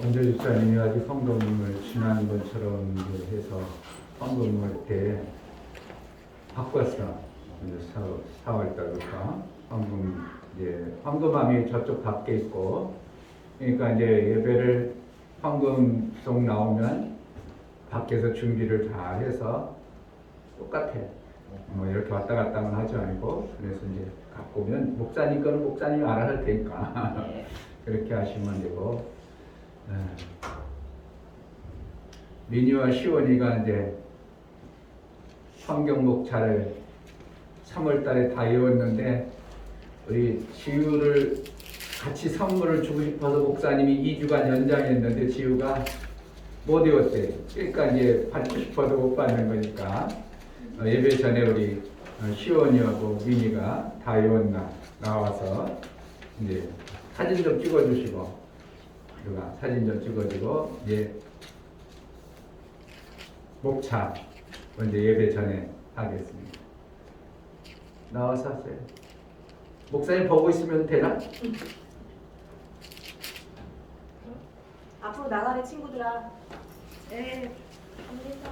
원조 집사님이 아주 헌금을 지난번처럼 이제 해서 헌금을 이렇게 바꿨어. 이제 4월 달부터 헌금 이제 헌금함이 저쪽 밖에 있고, 그러니까 이제 예배를 헌금송 나오면 밖에서 준비를 다 해서 똑같아. 뭐 이렇게 왔다 갔다만 하지 않고, 그래서 이제 갖고 오면 목사님 거는 목사님이 알아서 할 테니까 그렇게 하시면 되고. 미니와 시원이가 이제 성경 목차를 3월 달에 다 외웠는데, 우리 지우를 같이 선물을 주고 싶어서 목사님이 2주간 연장했는데 지우가 못 외웠대. 그러니까 이제 받고 싶어도 못 받는 거니까 예배 전에 우리 시원이하고 미니가 다 외웠나 나와서 이제 사진 좀 찍어주시고, 누가 사진 좀 찍어주고, 이제 목차 먼저 예배 전에 하겠습니다. 나와서 하세요. 목사님 보고 있으면 되나? 앞으로 나가래 친구들아. 네. 갑니다.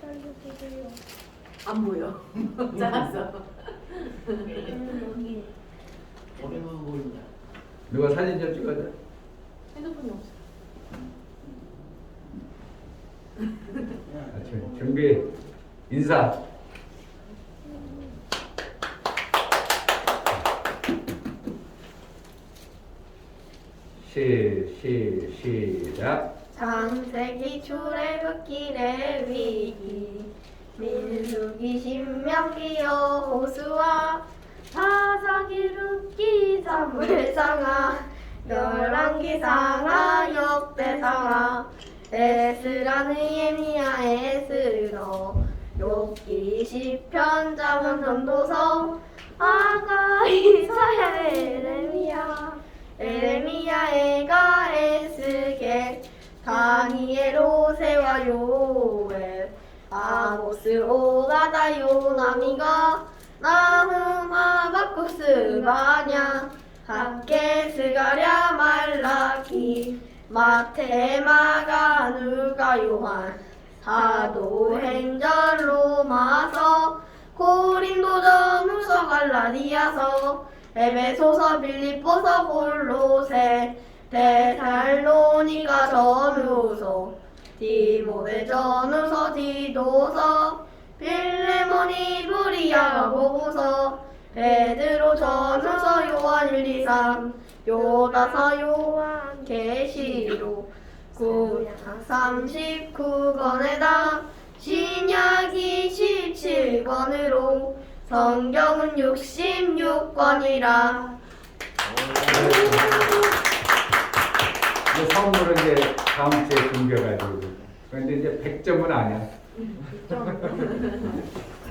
기다려주세요. 안 보여. 작았어. 여기. 오래만 보인다. 누가 사진 좀 찍어줘. 핸드폰이 없어. 준비 인사. 시작. 창세기 출애굽기의 위기 민수기 신명기 여호수아 사사기 룻기 사무엘상하 열왕기 상하 역대상하 에스라 느헤미야 에스더 욥기 시편 잠언 전도서 아가 이사야 에레미야 에가 에스겔 다니엘 호세와 요엘 아모스 오가다 요나미가 나훔 하박쿠스 바냐 학개 스가랴 말라기 마태 마가 누가 요한 사도행전 로마서 고린도전 후서 갈라디아서 에베소서 빌립보서 골로새 데살로니가 전후서 디모데 전후서 디도서 빌레몬 이브리야 보고서 베드로 전후서 요한 1, 2, 3 요다서 요한 계시록 구약 39권에다 신약이 17권으로 성경은 66권이라. 이제 선물은 이제 다음 주에 준비해가지고. 그런데 이제 100점은 아니야.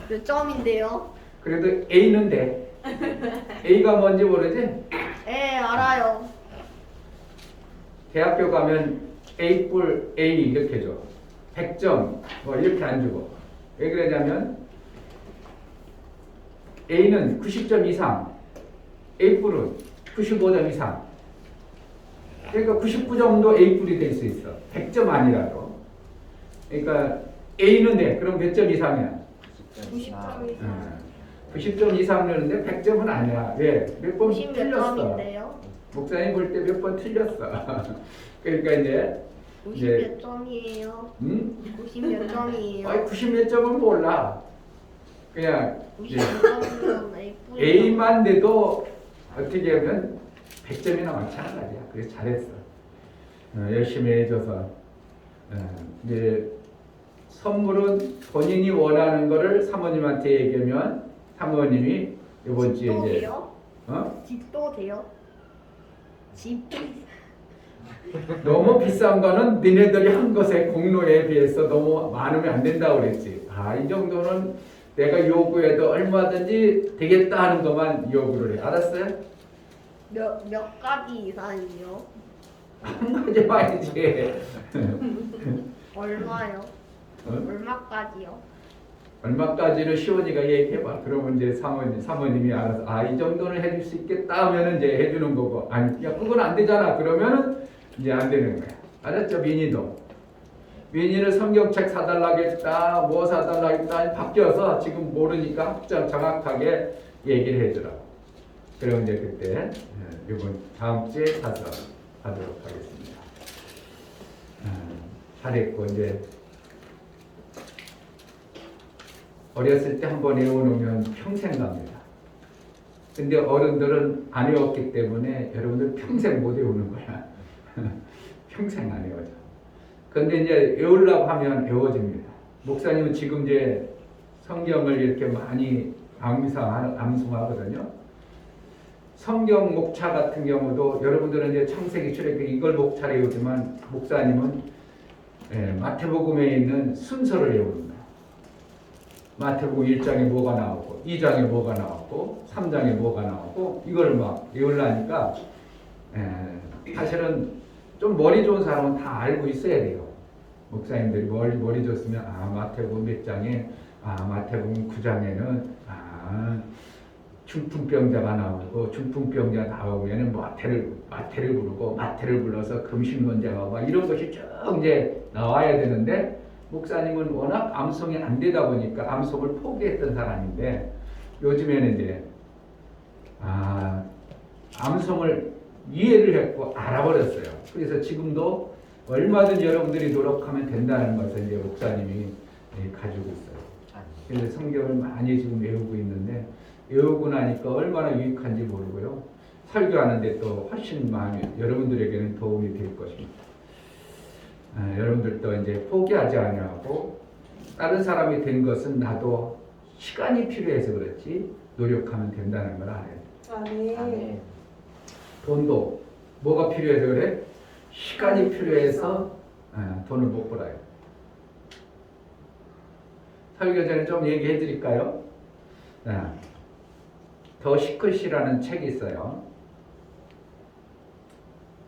몇 점인데요? 그래도 A는 돼. A가 뭔지 모르지? 네, 알아요. 대학교 가면 A뿔 A 이렇게 줘. 100점 뭐 이렇게 안 주고. 왜 그러냐면 A는 90점 이상, A뿔은 95점 이상. 그러니까 99점도 A뿔이 될 수 있어. 100점 아니라도. 그러니까 A는 돼. 그럼 몇 점 이상이야? 90점 이상. 90점 이상 넣는데 100점은 아니야. 왜? 몇 번 90몇 틀렸어. 점인데요? 목사님 볼 때 몇 번 틀렸어. 그러니까 이제 90몇 점이에요? 응? 90몇 점이에요? 아니 90몇 점은 몰라. 그냥 이제 90몇 점이면 A뿔이 A만 돼도 어떻게 하면 100점이나 마찬가지야. 그래서 잘했어. 열심히 해줘서. 이제 선물은 본인이 원하는 거를 사모님한테 얘기하면 사모님이 이번 주에 집도 이제 돼요? 집도 돼요? 집 너무 비싼 거는 니네들이 한 것의 공로에 비해서 너무 많으면 안 된다고 그랬지. 이 정도는 내가 요구해도 얼마든지 되겠다 하는 것만 요구를 해. 알았어요? 몇 가지 이상이요? 한 가지 봐야지. 얼마요? 어? 얼마까지요? 얼마까지는 시원이가 얘기해봐. 그러면 이제 사모님이 알아서 이 정도는 해줄 수 있겠다 하면은 이제 해주는 거고, 아니 야 그건 안 되잖아 그러면은 이제 안 되는 거야. 알았죠? 민희도 민희는 성경책 사달라겠다 뭐 사달라겠다 바뀌어서 지금 모르니까 정확하게 얘기를 해주라. 그럼 이제 그때 이번 다음 주에 가서 하도록 하겠습니다. 잘했고 이제 어렸을 때 한번 외워놓으면 평생 갑니다. 근데 어른들은 안 외웠기 때문에 여러분들 평생 못 외우는 거야. 평생 안 외워져. 근데 이제 외우려고 하면 외워집니다. 목사님은 지금 이제 성경을 이렇게 많이 암송하거든요. 성경 목차 같은 경우도 여러분들은 이제 창세기, 출애굽기 이걸 목차로 외우지만 목사님은 마태복음에 있는 순서를 외웁니다. 마태복음 1장에 뭐가 나오고 2장에 뭐가 나오고 3장에 뭐가 나오고 이걸 막 외우려니까 사실은 좀 머리 좋은 사람은 다 알고 있어야 돼요. 목사님들이 머리 좋으면 마태복음 몇 장에 마태복음 9장에는 중풍병자가 나오고 중풍병자 나오면은 마태를 부르고 마태를 불러서 금신권자가 막 이런 것이 쭉 이제 나와야 되는데 목사님은 워낙 암송이 안 되다 보니까 암송을 포기했던 사람인데 요즘에는 이제 암송을 이해를 했고 알아버렸어요. 그래서 지금도 얼마든지 여러분들이 노력하면 된다는 것을 이제 목사님이 가지고 있어요. 그래서 성경을 많이 지금 외우고 있는데 외우고 나니까 얼마나 유익한지 모르고요. 설교하는데 또 훨씬 많이 여러분들에게는 도움이 될 것입니다. 여러분들도 이제 포기하지 아니하고 다른 사람이 된 것은 나도 시간이 필요해서 그렇지 노력하면 된다는 걸 알아요. 네. 돈도 뭐가 필요해서 그래? 시간이 필요해서 돈을 못 벌어요. 설교 전에 좀 얘기해 드릴까요? 더 시크릿이라는 책이 있어요.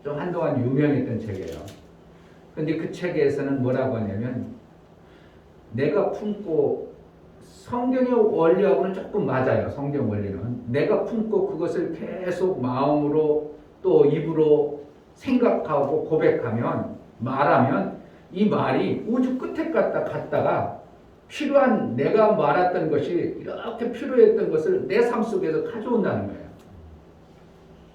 좀 한동안 유명했던 책이에요. 근데 그 책에서는 뭐라고 하냐면 내가 품고 성경의 원리하고는 조금 맞아요. 성경 원리는 내가 품고 그것을 계속 마음으로 또 입으로 생각하고 고백하면 말하면 이 말이 우주 끝에 갔다가 필요한 내가 말했던 것이 이렇게 필요했던 것을 내 삶 속에서 가져온다는 거예요.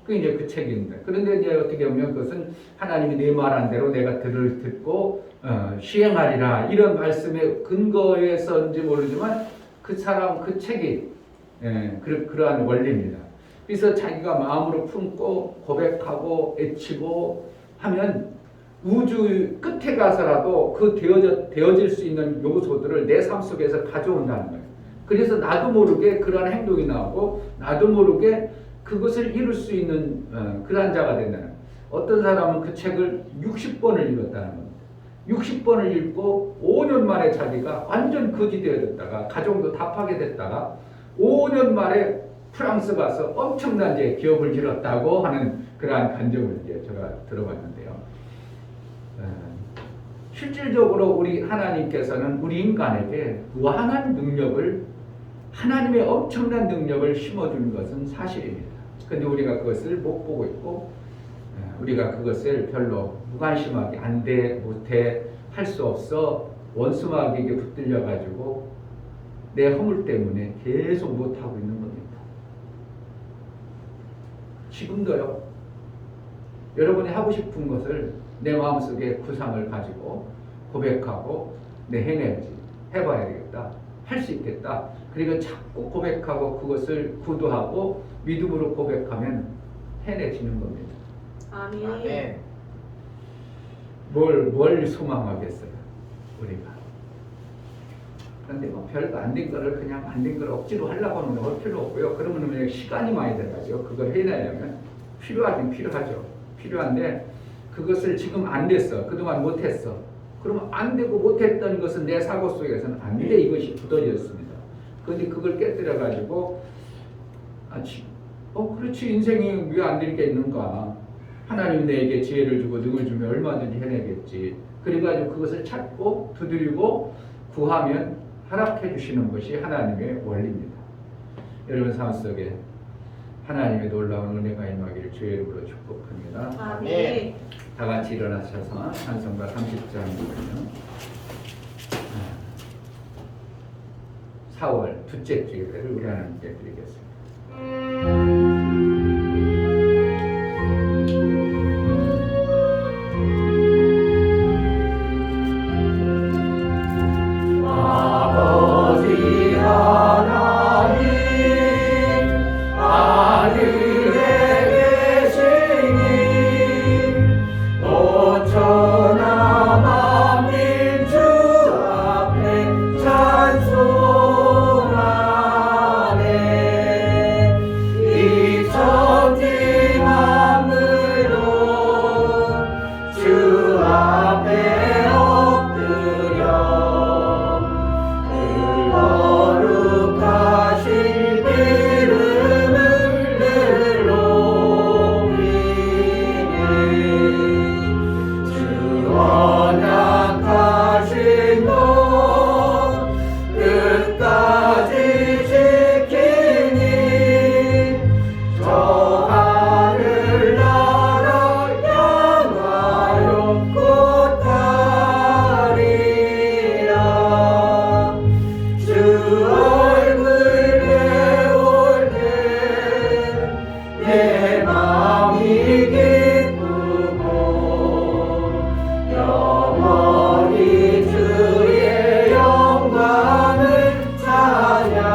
그게 이제 그 책입니다. 그런데 이제 어떻게 보면 그것은 하나님이 내 말한 대로 내가 듣고 시행하리라 이런 말씀의 근거에서인지 모르지만 그 사람 그 책이 그러한 원리입니다. 그래서 자기가 마음으로 품고 고백하고 애치고 하면 우주 끝에 가서라도 그 되어질 수 있는 요소들을 내 삶 속에서 가져온다는 거예요. 그래서 나도 모르게 그러한 행동이 나오고 나도 모르게 그것을 이룰 수 있는 그러한 자가 된다는 거예요. 어떤 사람은 그 책을 60번을 읽었다는 겁니다. 60번을 읽고 5년 만에 자기가 완전 거지 되어졌다가 가정도 다 파괴됐다가 5년 만에 프랑스 가서 엄청난 이제 기업을 길었다고 하는 그러한 간증을 이제 제가 들어봤는데요. 실질적으로 우리 하나님께서는 우리 인간에게 무한한 능력을 하나님의 엄청난 능력을 심어주는 것은 사실입니다. 그런데 우리가 그것을 못 보고 있고 우리가 그것을 별로 무관심하게 안 돼, 못해, 할 수 없어 원수마귀에게 붙들려 가지고 내 허물 때문에 계속 못하고 있는 겁니다. 지금도요. 여러분이 하고 싶은 것을 내 마음속에 구상을 가지고 고백하고 내 해내야지, 해봐야 되겠다, 할 수 있겠다. 그리고 자꾸 고백하고 그것을 구두하고 믿음으로 고백하면 해내지는 겁니다. 아멘. 뭘 소망하겠어요, 우리가. 그런데 뭐 별거 안 된 거를 그냥 안 된 걸 억지로 하려고 하면 할 필요 없고요. 그러면 그냥 시간이 많이 들어가죠. 그걸 해내려면 필요하긴 필요하죠. 필요한데 그것을 지금 안 됐어. 그동안 못했어. 그러면 안 되고 못했던 것은 내 사고 속에서는 안 돼. 이것이 굳어졌습니다. 그런데 그걸 깨뜨려 가지고 그렇지 인생이 왜 안 될 게 있는가. 하나님이 내게 지혜를 주고 능을 주면 얼마든지 해내겠지. 그래가지고 그것을 찾고 두드리고 구하면 허락해 주시는 것이 하나님의 원리입니다. 여러분 삶 속에 하나님의 놀라운 은혜가 임하기를 주의 이름으로 축복합니다. 아멘. 다 같이 일어나셔서 찬송가 30장이거든요. 4월 둘째 주 예배를 우리 하나님께 드리겠습니다. 아버지 하나님 하늘에 계시니 오천하 만민 주 앞에 찬송하네. 이 천지 만물도 주 앞에 엎드려 거룩하신 이름을 늘 높이네. 주 언약하신 것 끝까지 지키니 저 하늘 나라 향하여 곧가리라. 주 얼굴 배울 때 내 마음이 기쁘고 영원히 주의 영광을 찬양하리.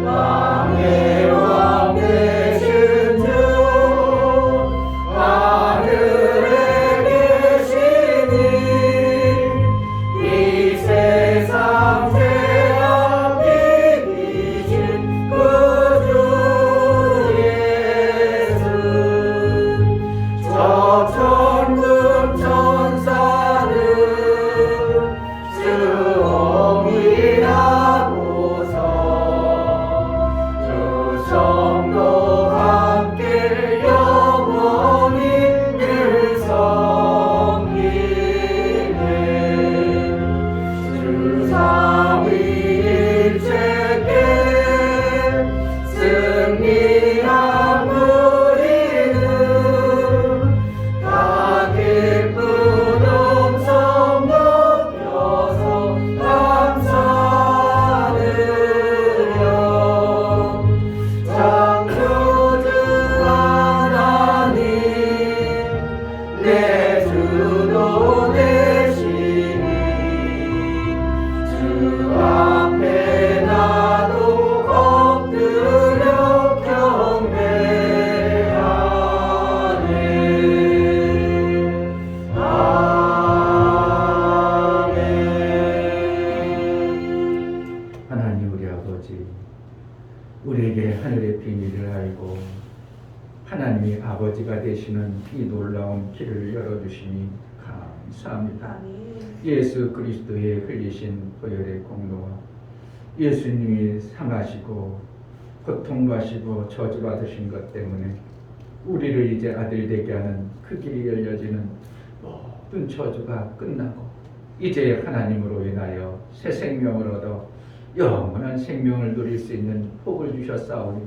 왕의 왕 되신 주 하늘에 계시니 이 세상 죄악 이기신 구주 예수. 저 천군 천사는 수옹이하고서 주 성도 함께 영원히 늘 섬기네. 주 삼위일체께 승리한 우리는 다 기쁜 음성 높여서 감사드려. 창조주 하나님 내 주도 되시니 주 앞에 나도 엎드려 경배하네. 아멘. 하나님 우리 아버지, 우리에게 하늘의 비밀을 알고 하나님이 아버지가 되시는 이 놀라운 길을 열어주시니 감사합니다. 아멘. 예수 그리스도의 흘리신 보혈의 공로와 예수님이 상하시고 고통받으시고 저주받으신 것 때문에 우리를 이제 아들 되게 하는 그 길이 열려지는 모든 저주가 끝나고 이제 하나님으로 인하여 새 생명을 얻어 영원한 생명을 누릴 수 있는 복을 주셨사오니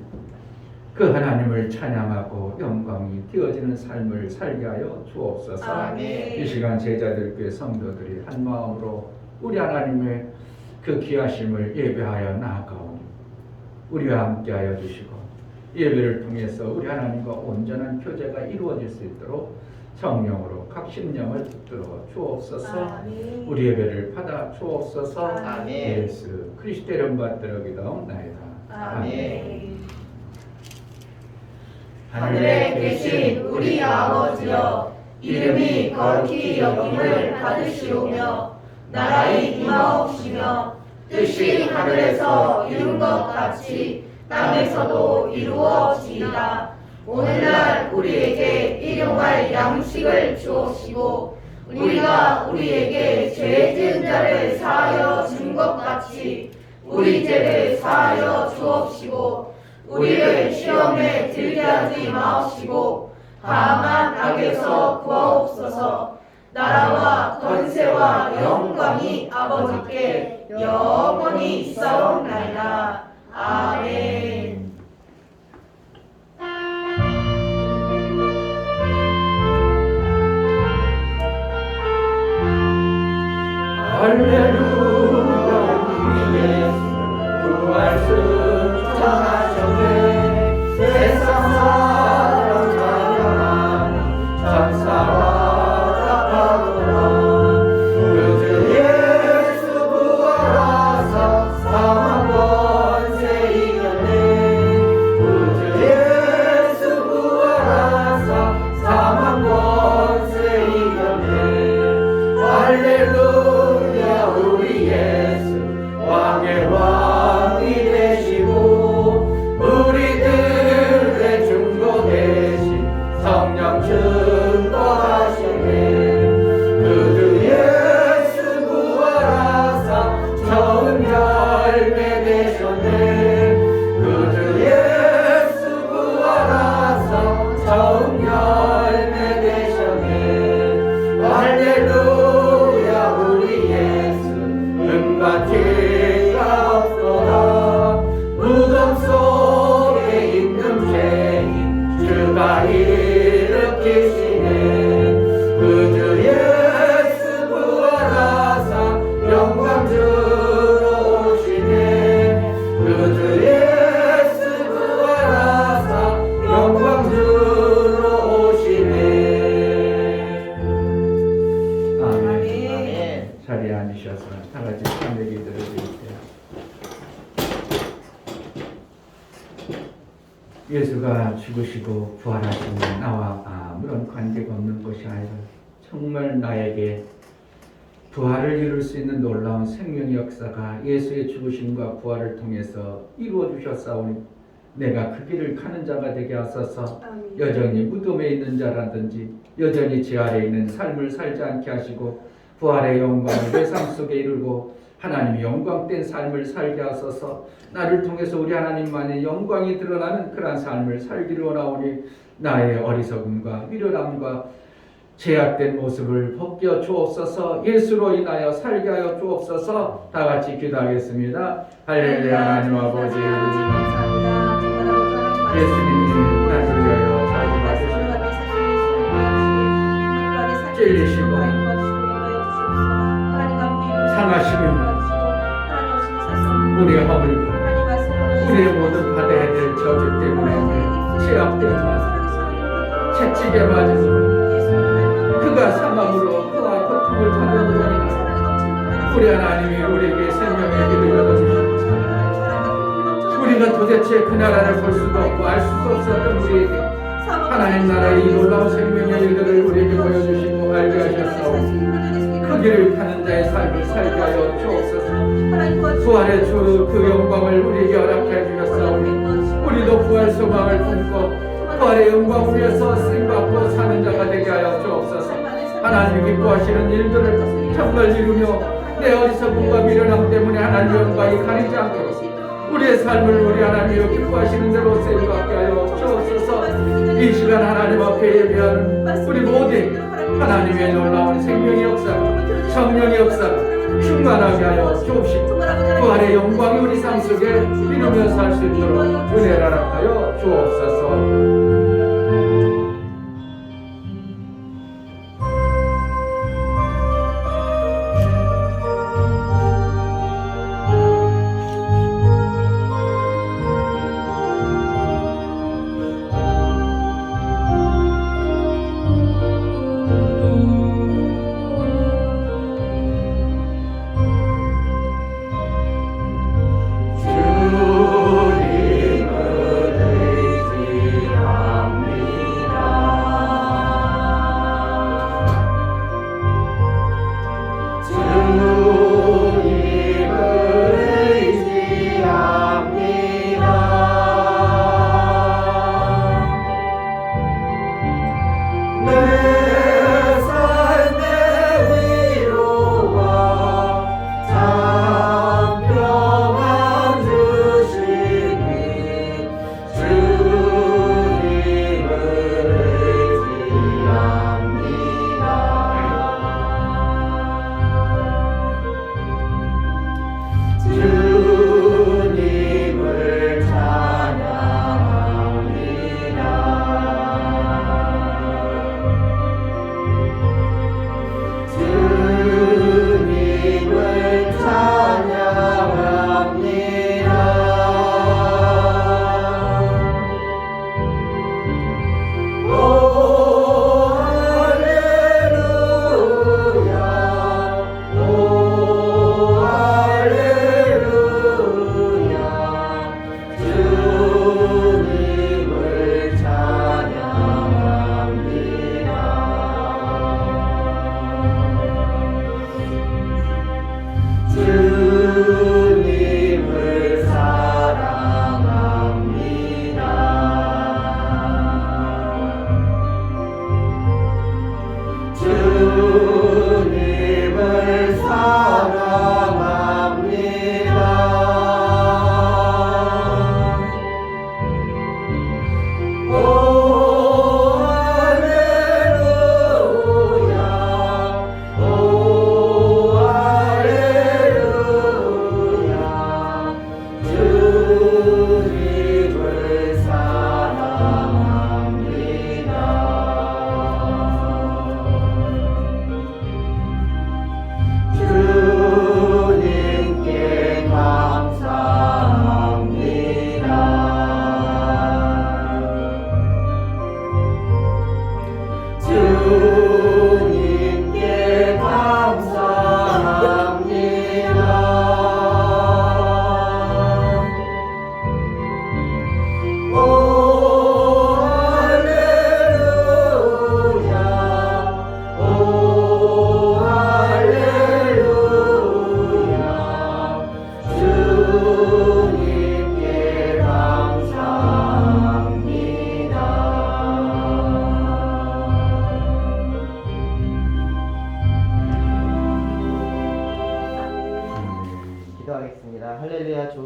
그 하나님을 찬양하고 영광이 되어지는 삶을 살게 하여 주옵소서. 아멘. 이 시간 제자들께 성도들이 한 마음으로 우리 하나님의 그 귀하심을 예배하여 나아가오니 우리와 함께하여 주시고 예배를 통해서 우리 하나님과 온전한 교제가 이루어질 수 있도록 성령으로 각 심령을 붙들어 주옵소서. 아멘. 우리 예배를 받아 주옵소서. 아멘. 예수 그리스도 이름 받들어 기도하옵나이다. 아멘. 하늘에 계신 우리 아버지여, 이름이 거룩히 여김을 받으시오며 나라의 임하옵시며 뜻이 하늘에서 이룬 것 같이 땅에서도 이루어지이다. 오늘날 우리에게 일용할 양식을 주옵시고 우리가 우리에게 죄 지은 자를 사하여 준 것 같이 우리 죄를 사하여 주옵시고 우리를 시험에 들게 하지 마옵시고 다만 악에서 구하옵소서. 나라와 권세와 영광이 아버지께 영원히 있사옵나이다. 아멘. 할렐루야 우리 예수 부활 승천하셨네. 세상 사람 찬양하니 천사와 답하도다. 그 예수 부활하사 사망 권세 이겼네. 그 예수 부활하사 사망 권세 이겼네. 할렐루야 우리 예수 왕의 왕이 되시고 우리들의 중보 대신 성령 증거하시네. 그 예수 부활하사 처음 열매 되셨네. 그 예수 부활하사 처음 열매 되셨네. 할렐루야 우리 예수 은과 죄가 없도다. 무덤 속에 있는 죄인 주가 일으키시네. 그 예수 부활하사 영광 주러 오시네. 그 예수 부활하사 영광 주러 오시네. 아멘. 아멘. 자리에 앉으셔서 다 같이 찬美기도를 드릴게요. 예수가 죽으시고 부활하신 나와 아무런 관계가 없는 것이 아니라 정말 나에게 부활을 이룰 수 있는 놀라운 생명의 역사가 예수의 죽으심과 부활을 통해서 이루어 주셨사오니 내가 그 길을 가는 자가 되게 하소서. 여전히 무덤에 있는 자라든지 여전히 제 아래에 있는 삶을 살지 않게 하시고 부활의 영광을 내 삶 속에 이루고 하나님의 영광된 삶을 살게 하소서. 나를 통해서 우리 하나님만의 영광이 드러나는 그러한 삶을 살기를 원하오니 나의 어리석음과 미련함과 제약된 모습을 벗겨 주옵소서. 예수로 인하여 살게 하여 주옵소서. 다 같이 기도하겠습니다. 할렐루야. 하나님 아버지, 예수님이 나를 위하여 자주 받으시고 찔리시고 상하시며 우리의 허물과 우리의 모든 받아야 될 저주 때문에 죄악 때문에 채찍에 맞으시고 그가 사망으로 그와 고통을 받았더니 우리 하나님이 우리에게 생명의 길을 열어주시고 우리가 도대체 그 나라를 볼 수도 없고 알 수도 없었던 우리에게 하나님 나라의 이 놀라운 생명의 일들을 우리에게 보여주시고 알게 하셨사오니 그 길을 가는 자의 삶을 살게 하여 주옵소서. 부활의 주 그 영광을 우리에게 허락해 주셨사오니 우리도 부활 소망을 품고 부활의 영광 위에서 쓰임받고 사는 자가 되게 하여 주옵소서. 하나님이 기뻐하시는 일들을 정말 이루며 내 어리석음과 미련함 때문에 하나님 영광이 가리지 않도록 우리의 삶을 우리 하나님이 기뻐하시는 대로 쓰임받게 하여 주옵소서. 이 시간 하나님 앞에 예배하는 우리 모두에게 하나님의 놀라운 생명의 역사가 성령의 역사가 충만하게 하여 주옵시고 부활의 영광이 우리 삶 속에 이루며 살 수 있도록 은혜를 허락하여 주옵소서. 주님을 의지하라.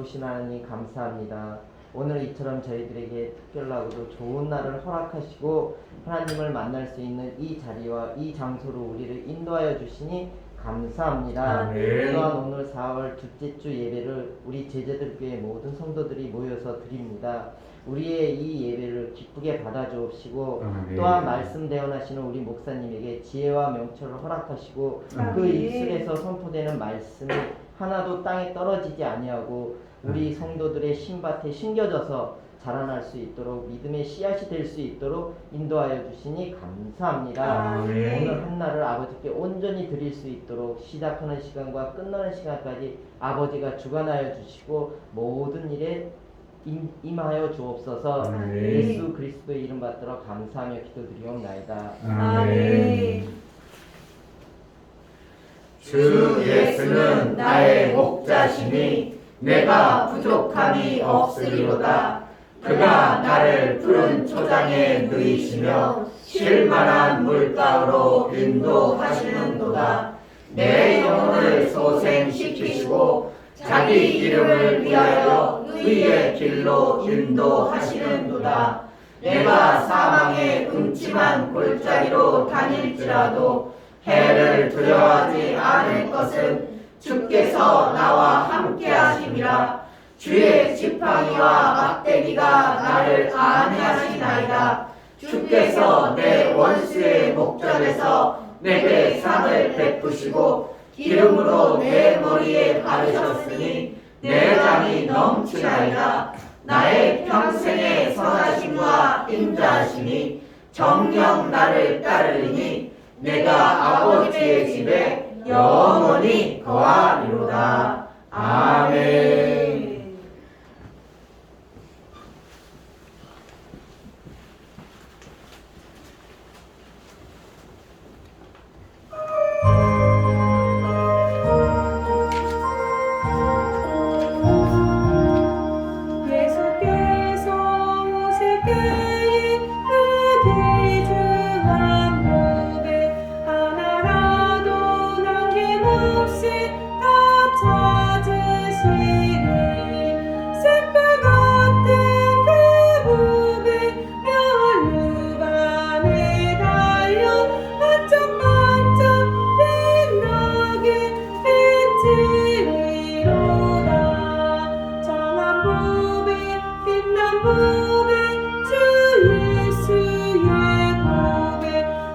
좋으신 하나님 감사합니다. 오늘 이처럼 저희들에게 특별하고도 좋은 날을 허락하시고 하나님을 만날 수 있는 이 자리와 이 장소로 우리를 인도하여 주시니 감사합니다. 아멘. 또한 오늘 4월 둘째 주 예배를 우리 제자들교회 모든 성도들이 모여서 드립니다. 우리의 이 예배를 기쁘게 받아주옵시고 아멘. 또한 말씀 대언하시는 우리 목사님에게 지혜와 명철을 허락하시고 그 아멘. 입술에서 선포되는 말씀이 하나도 땅에 떨어지지 아니하고 우리 성도들의 신밭에 심겨져서 자라날 수 있도록 믿음의 씨앗이 될 수 있도록 인도하여 주시니 감사합니다. 아멘. 오늘 한날을 아버지께 온전히 드릴 수 있도록 시작하는 시간과 끝나는 시간까지 아버지가 주관하여 주시고 모든 일에 임하여 주옵소서. 아멘. 예수 그리스도의 이름 받들어 감사하며 기도드리옵나이다. 아멘. 주 예수는 나의 목자시니 내가 부족함이 없으리로다. 그가 나를 푸른 초장에 누이시며 쉴만한 물가로 인도하시는도다. 내 영혼을 소생시키시고 자기 이름을 위하여 의의 길로 인도하시는도다. 내가 사망의 음침한 골짜기로 다닐지라도 해를 두려워하지 않을 것은 주께서 나와 함께 하심이라. 주의 지팡이와 막대기가 나를 안위하시나이다. 주께서 내 원수의 목전에서 내게 상을 베푸시고 기름으로 내 머리에 바르셨으니 내 장이 넘치나이다. 나의 평생의 선하심과 인자하심이 정녕 나를 따르리니 내가 아버지의 집에 영원히 거하리로다. 아멘. 예수께서 오실 때에 그길 주한 목에 하나라도 남김없이 다 찾으시니 새빨같은 그 목에 면류가 매달려 반짝반짝 빛나게 비치리로다. 정한 법에 빛난 법에 주 예수의 법에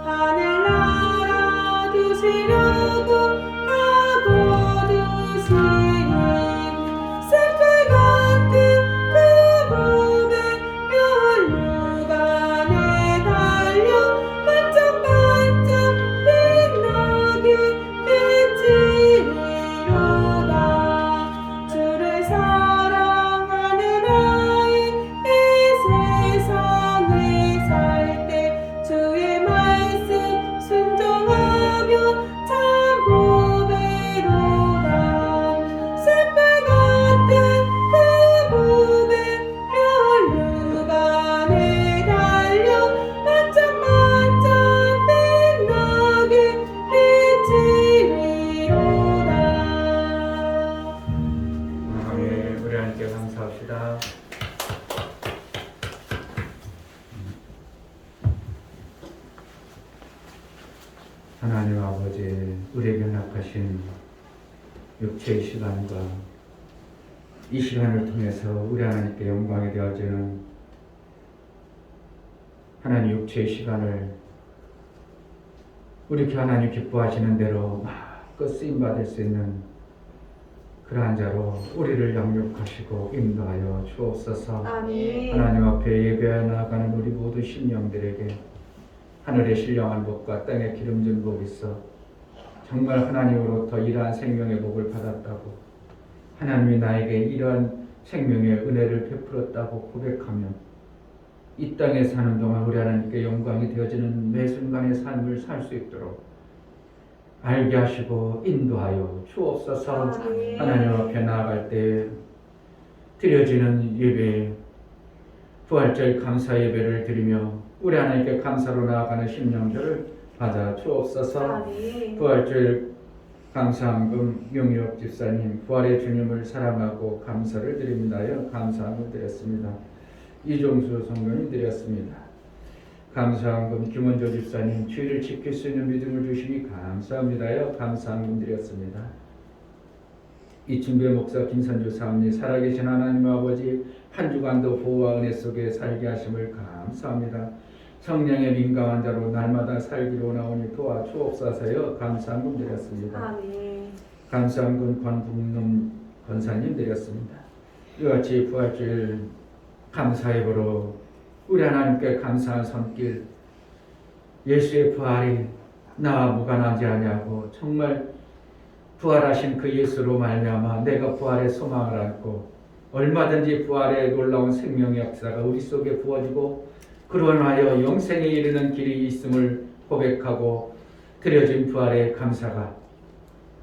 하늘나라 두시려고 가거두시니 새빨같은 그 법에 면류가 매달려 반짝반짝 빛나게 비치리로다. 주를 사랑하는 아이 이 세상에 살 때 주의 말씀 순종하며 참 보배로다. 새빨같은 그 법에 면류가 매달려 반짝반짝 빛나게 비치리로다. 아멘. 우리 하나님께 감사합시다. 하나님 아버지, 우리에게 허락하신 육체의 시간과 이 시간을 통해서 우리 하나님께 영광이 되어지는 하나님 육체의 시간을 우리 하나님 기뻐하시는 대로 마음껏 쓰임받을 수 있는 그러한 자로 우리를 양육하시고 인도하여 주옵소서. 아멘. 하나님 앞에 예배하여 나아가는 우리 모든 심령들에게 하늘의 신령한 복과 땅의 기름진 복이 있어 정말 하나님으로부터 이러한 생명의 복을 받았다고, 하나님이 나에게 이러한 생명의 은혜를 베풀었다고 고백하며 이 땅에 사는 동안 우리 하나님께 영광이 되어지는 매 순간의 삶을 살 수 있도록 알게 하시고 인도하여 주옵소서. 아멘. 하나님 앞에 나아갈 때 드려지는 예배, 부활절 감사 예배를 드리며 우리 하나님께 감사로 나아가는 심령들을 받아 주옵소서. 아멘. 부활절 감사함금 용역 집사님 부활의 주님을 사랑하고 감사를 드립니다요. 감사함을 드렸습니다. 이종수 성도님 드렸습니다. 감사함금 김원조 집사님 주의를 지킬 수 있는 믿음을 주시니 감사합니다요. 감사함금 드렸습니다. 이춘배 목사 김선주 사모님 살아계신 하나님 아버지 한 주간도 보호와 은혜 속에 살게 하심을 감사합니다. 성령의 민감한 자로 날마다 살기로 나오니 도와주옵소서요. 감사함금 드렸습니다. 아멘. 감사함금 권북름 권사님 드렸습니다. 이와 같이 부활주일 감사의으로 우리 하나님께 감사한 손길, 예수의 부활이 나와 무관하지 아니하고 정말 부활하신 그 예수로 말미암아 내가 부활의 소망을 안고 얼마든지 부활의 놀라운 생명의 역사가 우리 속에 부어지고 그로 하여 영생에 이르는 길이 있음을 고백하고 드려진 부활의 감사가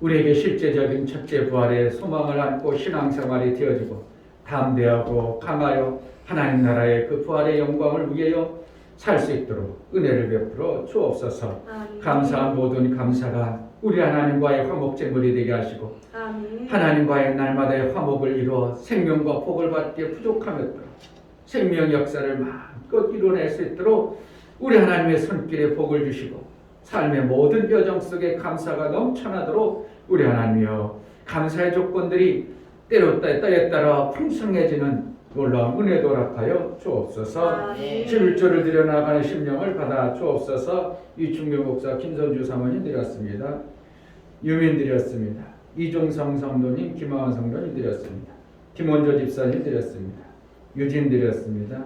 우리에게 실제적인 첫째 부활의 소망을 안고 신앙생활이 되어지고 담대하고 강하여 하나님 나라의 그 부활의 영광을 위하여 살 수 있도록 은혜를 베풀어 주옵소서. 아멘. 감사한 모든 감사가 우리 하나님과의 화목제물이 되게 하시고 아멘. 하나님과의 날마다의 화목을 이루어 생명과 복을 받기에 부족함이 없도록 생명 역사를 마음껏 이뤄낼 수 있도록 우리 하나님의 손길에 복을 주시고 삶의 모든 여정 속에 감사가 넘쳐나도록 우리 하나님이여 감사의 조건들이 때에 따라 풍성해지는 놀라운 은혜도 허락하여 주옵소서. 아멘. 11조를 드려 나가는 심령을 받아 주옵소서. 이충교 목사 김선주 사모님 드렸습니다. 유민 드렸습니다. 이종성 성도님, 김하원 성도님 드렸습니다. 김원조 집사님 드렸습니다. 유진 드렸습니다.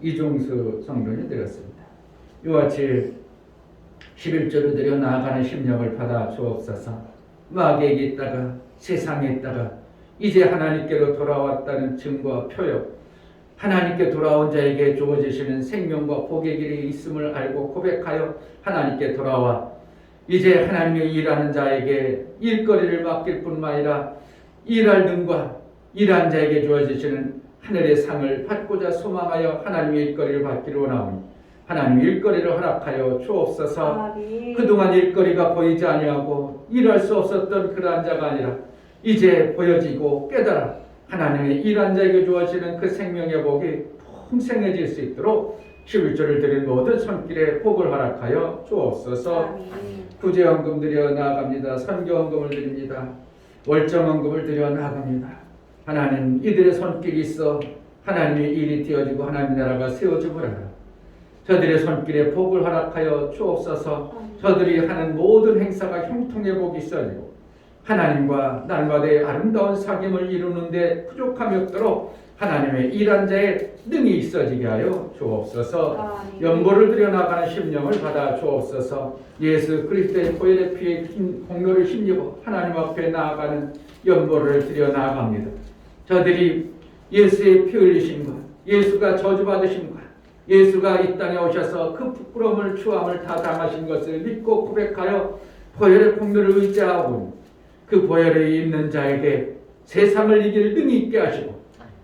이종수 성도님 드렸습니다. 이와 같이 11조를 드려 나아가는 심령을 받아 주옵소서. 마귀에게 있다가 세상에 있다가 이제 하나님께로 돌아왔다는 증거와 표역, 하나님께 돌아온 자에게 주어지시는 생명과 복의 길이 있음을 알고 고백하여 하나님께 돌아와 이제 하나님의 일하는 자에게 일거리를 맡길 뿐만 아니라 일할 능과 일한 자에게 주어지시는 하늘의 상을 받고자 소망하여 하나님의 일거리를 받기로 원하오니 하나님 일거리를 허락하여 주옵소서. 아멘. 그동안 일거리가 보이지 아니하고 일할 수 없었던 그러한 자가 아니라 이제 보여지고 깨달아 하나님의 일한 자에게 주어지는 그 생명의 복이 풍성해질 수 있도록 11조를 드린 모든 손길에 복을 허락하여 주옵소서. 아멘. 구제헌금 드려 나아갑니다. 선교헌금을 드립니다. 월정헌금을 드려 나아갑니다. 하나님 이들의 손길이 있어 하나님의 일이 되어지고 하나님의 나라가 세워지고 하라. 저들의 손길에 복을 허락하여 주옵소서. 저들이 하는 모든 행사가 형통의 복이 있어지고 하나님과 날마다의 아름다운 사귐을 이루는데 부족함이 없도록 하나님의 일한 자의 능이 있어지게 하여 주옵소서. 아멘. 연보를 드려 나가는 심령을 받아 주옵소서. 예수 그리스도의 보혈의 피에 공로를 힘입어 하나님 앞에 나아가는 연보를 드려 나아갑니다. 저들이 예수의 피 흘리심과 예수가 저주받으심과 예수가 이 땅에 오셔서 그 부끄러움을 추함을 다 당하신 것을 믿고 고백하여 보혈의 공로를 의지하고 그 보혈에 있는 자에게 세상을 이길 능이 있게 하시고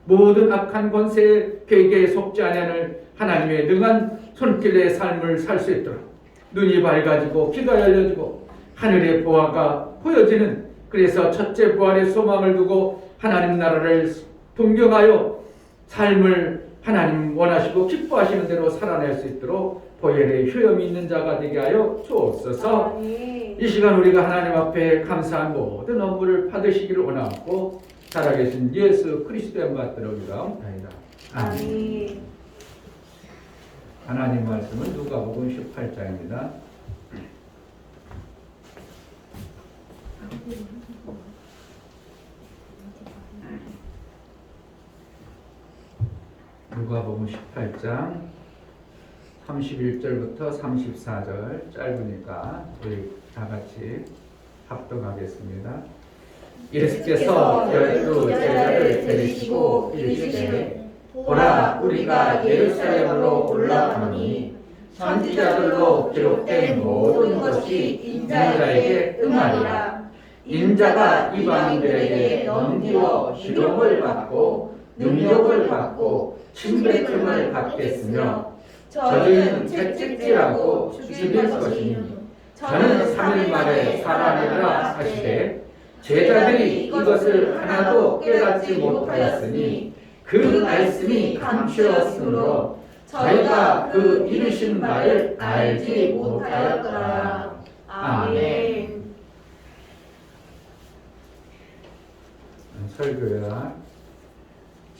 모든 악한 권세의 괴계에 속지 아니하는 하나님의 능한 손길의 삶을 살 수 있도록 눈이 밝아지고 귀가 열려지고 하늘의 보화가 보여지는 그래서 첫째 부활의 소망을 두고 하나님 나라를 동경하여 삶을 하나님 원하시고 기뻐하시는 대로 살아낼 수 있도록 보혈의 효염이 있는 자가 되게 하여 주옵소서. 아멘. 이 시간 우리가 하나님 앞에 감사한 모든 업무를 받으시기를 원하고 살아계신 예수 그리스도의 받들어 기도합니다. 아멘. 아멘. 하나님 말씀은 누가복음 18장입니다. 누가복음 18장 31절부터 34절 짧으니까 우리 다 같이 합독하겠습니다. 예수께서 12 제자를 데리시고 이르시되 보라 우리가 예루살렘으로 올라가노니 선지자들로 기록된 모든 것이 인자에게 응하리라. 인자가 이방인들에게 넘기워 희롱을 받고 능력을 받고 침뱉음을 받겠으며 저희는 채찍질하고 죽일 것이니 저는 3일 만에 살아나리라 하시되 제자들이 이것을 하나도 깨닫지 못하였으니 그 말씀이 감추었으므로 저희가 그 이루신 바를 알지 못하였더라. 아멘. 설교야.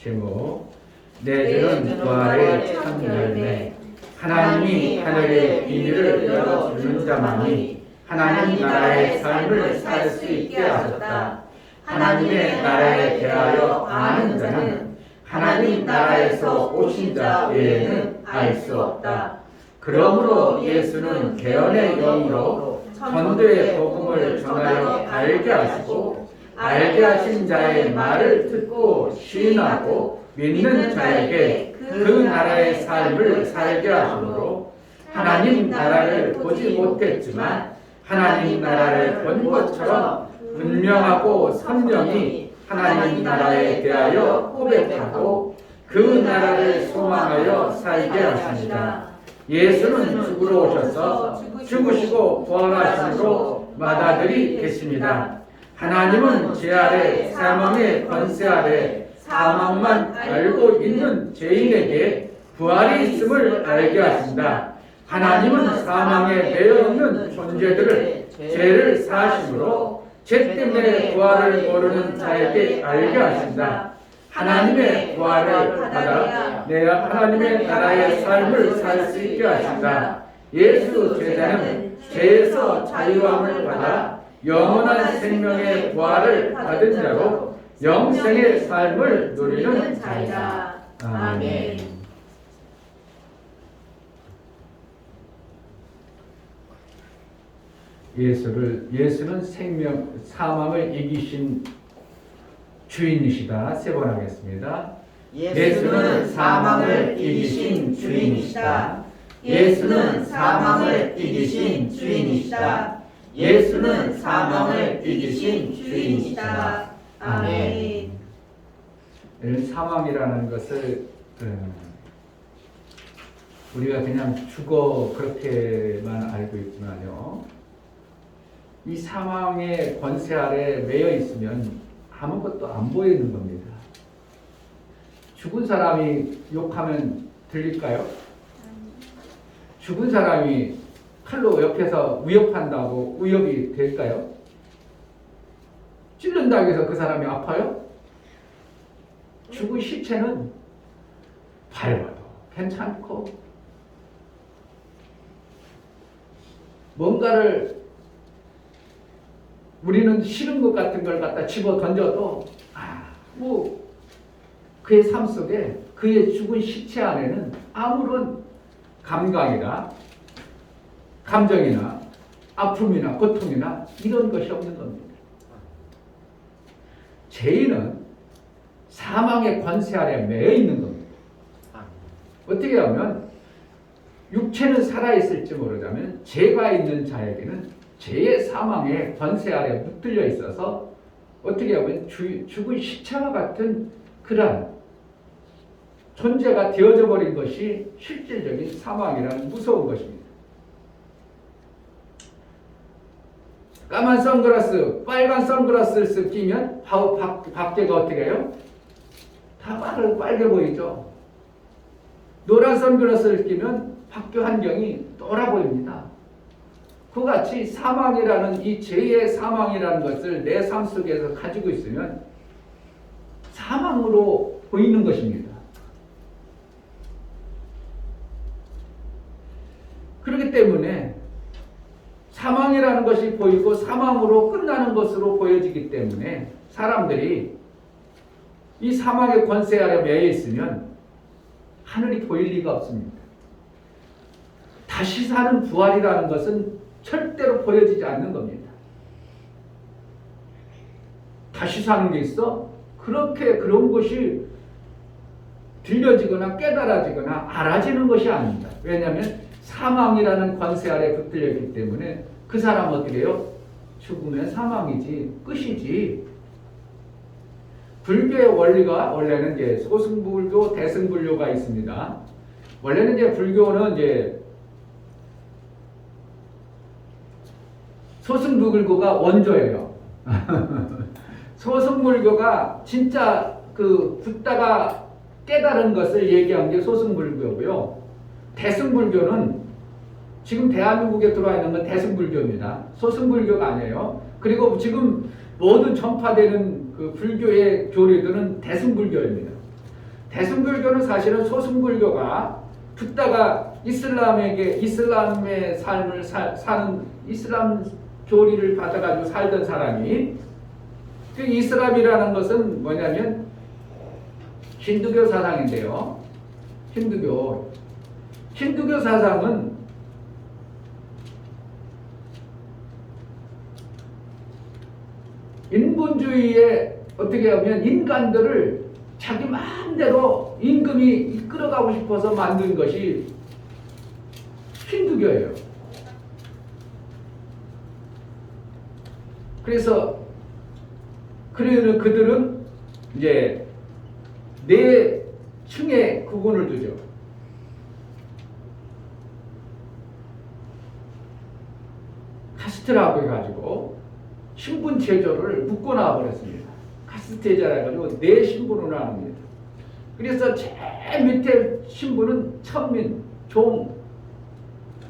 제목 내 주는 부활의 참 열매. 하나님이 하늘의 비밀을 열어주는 자만이 하나님 나라의 삶을 살 수 있게 하셨다. 하나님의 나라에 대하여 아는 자는 하나님 나라에서 오신 자 외에는 알 수 없다. 그러므로 예수는 개헌의 영으로 전도의 복음을 전하여 알게 하시고 알게 하신 자의 말을 듣고 시인하고 믿는 자에게 그 나라의 삶을 살게 하시므로 하나님 나라를 보지 못했지만 하나님 나라를 본 것처럼 분명하고 선명히 하나님 나라에 대하여 고백하고 그 나라를 소망하여 살게 하십니다. 예수는 죽으러 오셔서 죽으시고 부활하심으로 맏아들이 되십니다. 하나님은 죄 아래 사망의 권세 아래 사망만 알고 있는 죄인에게 부활이 있음을 알게 하신다. 하나님은 사망에 매여 있는 존재들을 죄를 사하심으로 죄 때문에 부활을 모르는 자에게 알게 하신다. 하나님의 부활을 받아 내 하나님의 나라의 삶을 살 수 있게 하신다. 예수 제자는 죄에서 자유함을 받아 영원한 생명의 부활을 받은 자로 영생의 삶을 누리는 자이다. 아멘. 예수는 사망을 이기신 주인이시다. 세 번 하겠습니다. 예수는 사망을 이기신 주인이시다. 예수는 사망을 이기신 주인이시다. 예수는 사망을 이기신 주인이시다. 아멘. 사망이라는 것을 우리가 그냥 죽어 그렇게만 알고 있지만요. 이 사망의 권세 아래 매여 있으면 아무것도 안 보이는 겁니다. 죽은 사람이 욕하면 들릴까요? 죽은 사람이 칼로 옆에서 위협한다고 위협이 될까요? 찔른다고 해서 그 사람이 아파요? 죽은 시체는 밟아도 괜찮고 뭔가를 우리는 싫은 것 같은 걸 갖다 집어 던져도 그의 삶 속에 그의 죽은 시체 안에는 아무런 감각이나 감정이나 아픔이나 고통이나 이런 것이 없는 겁니다. 죄인은 사망의 권세 아래 매여 있는 겁니다. 어떻게 하면 육체는 살아있을지 모르자면 죄가 있는 자에게는 죄의 사망의 권세 아래 붙들려 있어서 어떻게 하면 죽은 시체와 같은 그런 존재가 되어져 버린 것이 실질적인 사망이라는 무서운 것입니다. 까만 선글라스, 빨간 선글라스를 끼면 밖에가 어떻게 해요? 다 빨개 보이죠? 노란 선글라스를 끼면 밖에 환경이 노라 보입니다. 그같이 사망이라는 이 죄의 사망이라는 것을 내 삶 속에서 가지고 있으면 사망으로 보이는 것입니다. 그렇기 때문에 사망이라는 것이 보이고 사망으로 끝나는 것으로 보여지기 때문에 사람들이 이 사망의 권세 아래 매여 있으면 하늘이 보일 리가 없습니다. 다시 사는 부활이라는 것은 절대로 보여지지 않는 겁니다. 다시 사는 게 있어? 그런 것이 들려지거나 깨달아지거나 알아지는 것이 아닙니다. 왜냐하면 사망이라는 권세 아래 붙들려 있기 때문에 그 사람은 어떻게 해요? 죽으면 사망이지, 끝이지. 불교의 원리가 원래는 이제 소승불교, 대승불교가 있습니다. 원래는 이제 불교는 이제 소승불교가 원조예요. 소승불교가 진짜 그 붓다가 깨달은 것을 얘기한 게 소승불교고요. 대승불교는 지금 대한민국에 들어와 있는 건 대승불교입니다. 소승불교가 아니에요. 그리고 지금 모든 전파되는 그 불교의 교리들은 대승불교입니다. 대승불교는 사실은 소승불교가 붓다가 이슬람의 삶을 사는 이슬람 교리를 받아가지고 살던 사람이, 그 이슬람이라는 것은 뭐냐면 힌두교 사상인데요. 힌두교 사상은 인본주의에 어떻게 하면 인간들을 자기 마음대로 임금이 이끌어가고 싶어서 만든 것이 힌두교예요. 그래서 그들은 이제 네 층에 구분을 두죠. 카스트라고 해가지고 신분 제조를 묶어놔 버렸습니다. 카스트 제자라 해가지고 네 신분으로 나눕니다. 그래서 제일 밑에 신분은 천민, 종,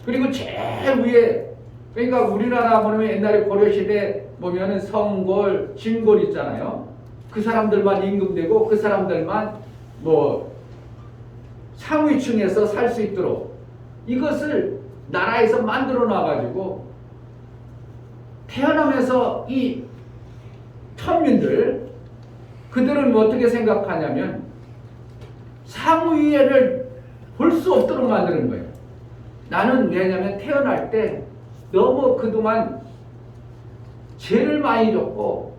그리고 제일 위에, 그러니까 우리나라 보면 옛날에 고려시대 보면은 성골, 진골 있잖아요. 그 사람들만 임금되고 그 사람들만 뭐 상위층에서 살 수 있도록 이것을 나라에서 만들어 놔가지고 태어나면서 이 천민들, 그들은 뭐 어떻게 생각하냐면 상위를 볼 수 없도록 만드는 거예요. 나는 왜냐면 태어날 때 너무 그동안 죄를 많이 졌고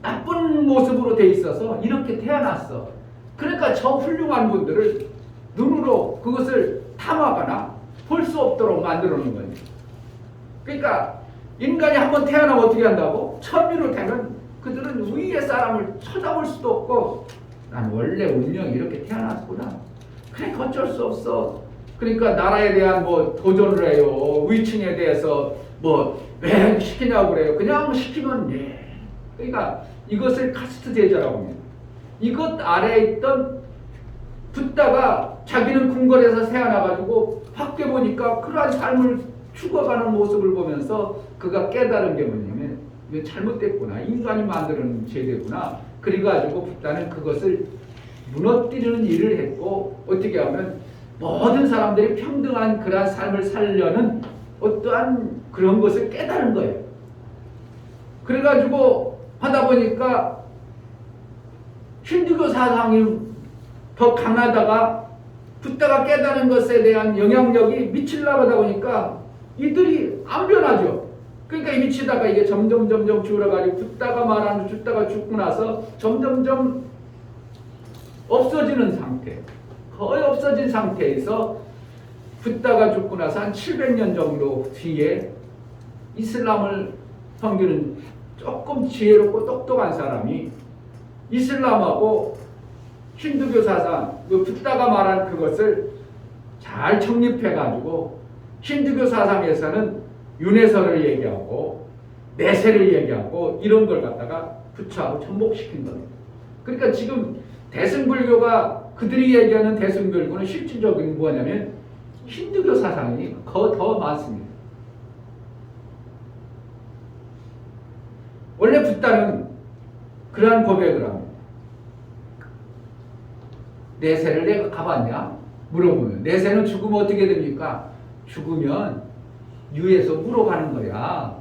나쁜 모습으로 돼 있어서 이렇게 태어났어. 그러니까 저 훌륭한 분들을 눈으로 그것을 탐하거나 볼 수 없도록 만들어 놓은 거예요. 그러니까 인간이 한번 태어나면 어떻게 한다고? 천민으로 되면 그들은 위의 사람을 쳐다볼 수도 없고, 난 원래 운명이 이렇게 태어났구나. 그래, 어쩔 수 없어. 그러니까 나라에 대한 뭐 도전을 해요. 위층에 대해서 뭐 왜 시키냐고 그래요. 그냥 시키면 돼. 그러니까 이것을 카스트 제자라고 합니다. 이것 아래에 있던 붓다가 자기는 궁궐에서 태어나가지고 밖에 보니까 그러한 삶을 죽어가는 모습을 보면서 그가 깨달은 게 뭐냐면 이거 잘못됐구나. 인간이 만드는 제도구나. 그래가지고 붓다는 그것을 무너뜨리는 일을 했고, 어떻게 하면 모든 사람들이 평등한 그러한 삶을 살려는 어떠한 그런 것을 깨달은 거예요. 그래가지고 하다 보니까 힌두교 사상이 더 강하다가 붓다가 깨달은 것에 대한 영향력이 미치려고 하다 보니까 이들이 안 변하죠. 그러니까 이 미치다가 이게 점점 줄어가지고 붓다가 말하는 붓다가 죽고 나서 점점 없어지는 상태, 거의 없어진 상태에서 붓다가 죽고 나서 한 700년 정도 뒤에 이슬람을 섬기는 조금 지혜롭고 똑똑한 사람이 이슬람하고 힌두교 사상, 그 붓다가 말한 그것을 잘 정립해가지고 힌두교 사상에서는 윤회설을 얘기하고 내세를 얘기하고 이런 걸 갖다가 부처하고 접목시킨 겁니다. 그러니까 지금 대승불교가 그들이 얘기하는 대승불교는 실질적인 뭐냐면 힌두교 사상이 더 많습니다. 원래 붓다는 그러한 고백을 합니다. 내세를 내가 가봤냐? 물어보면 내세는 죽으면 어떻게 됩니까? 죽으면 유에서 물어가는 거야.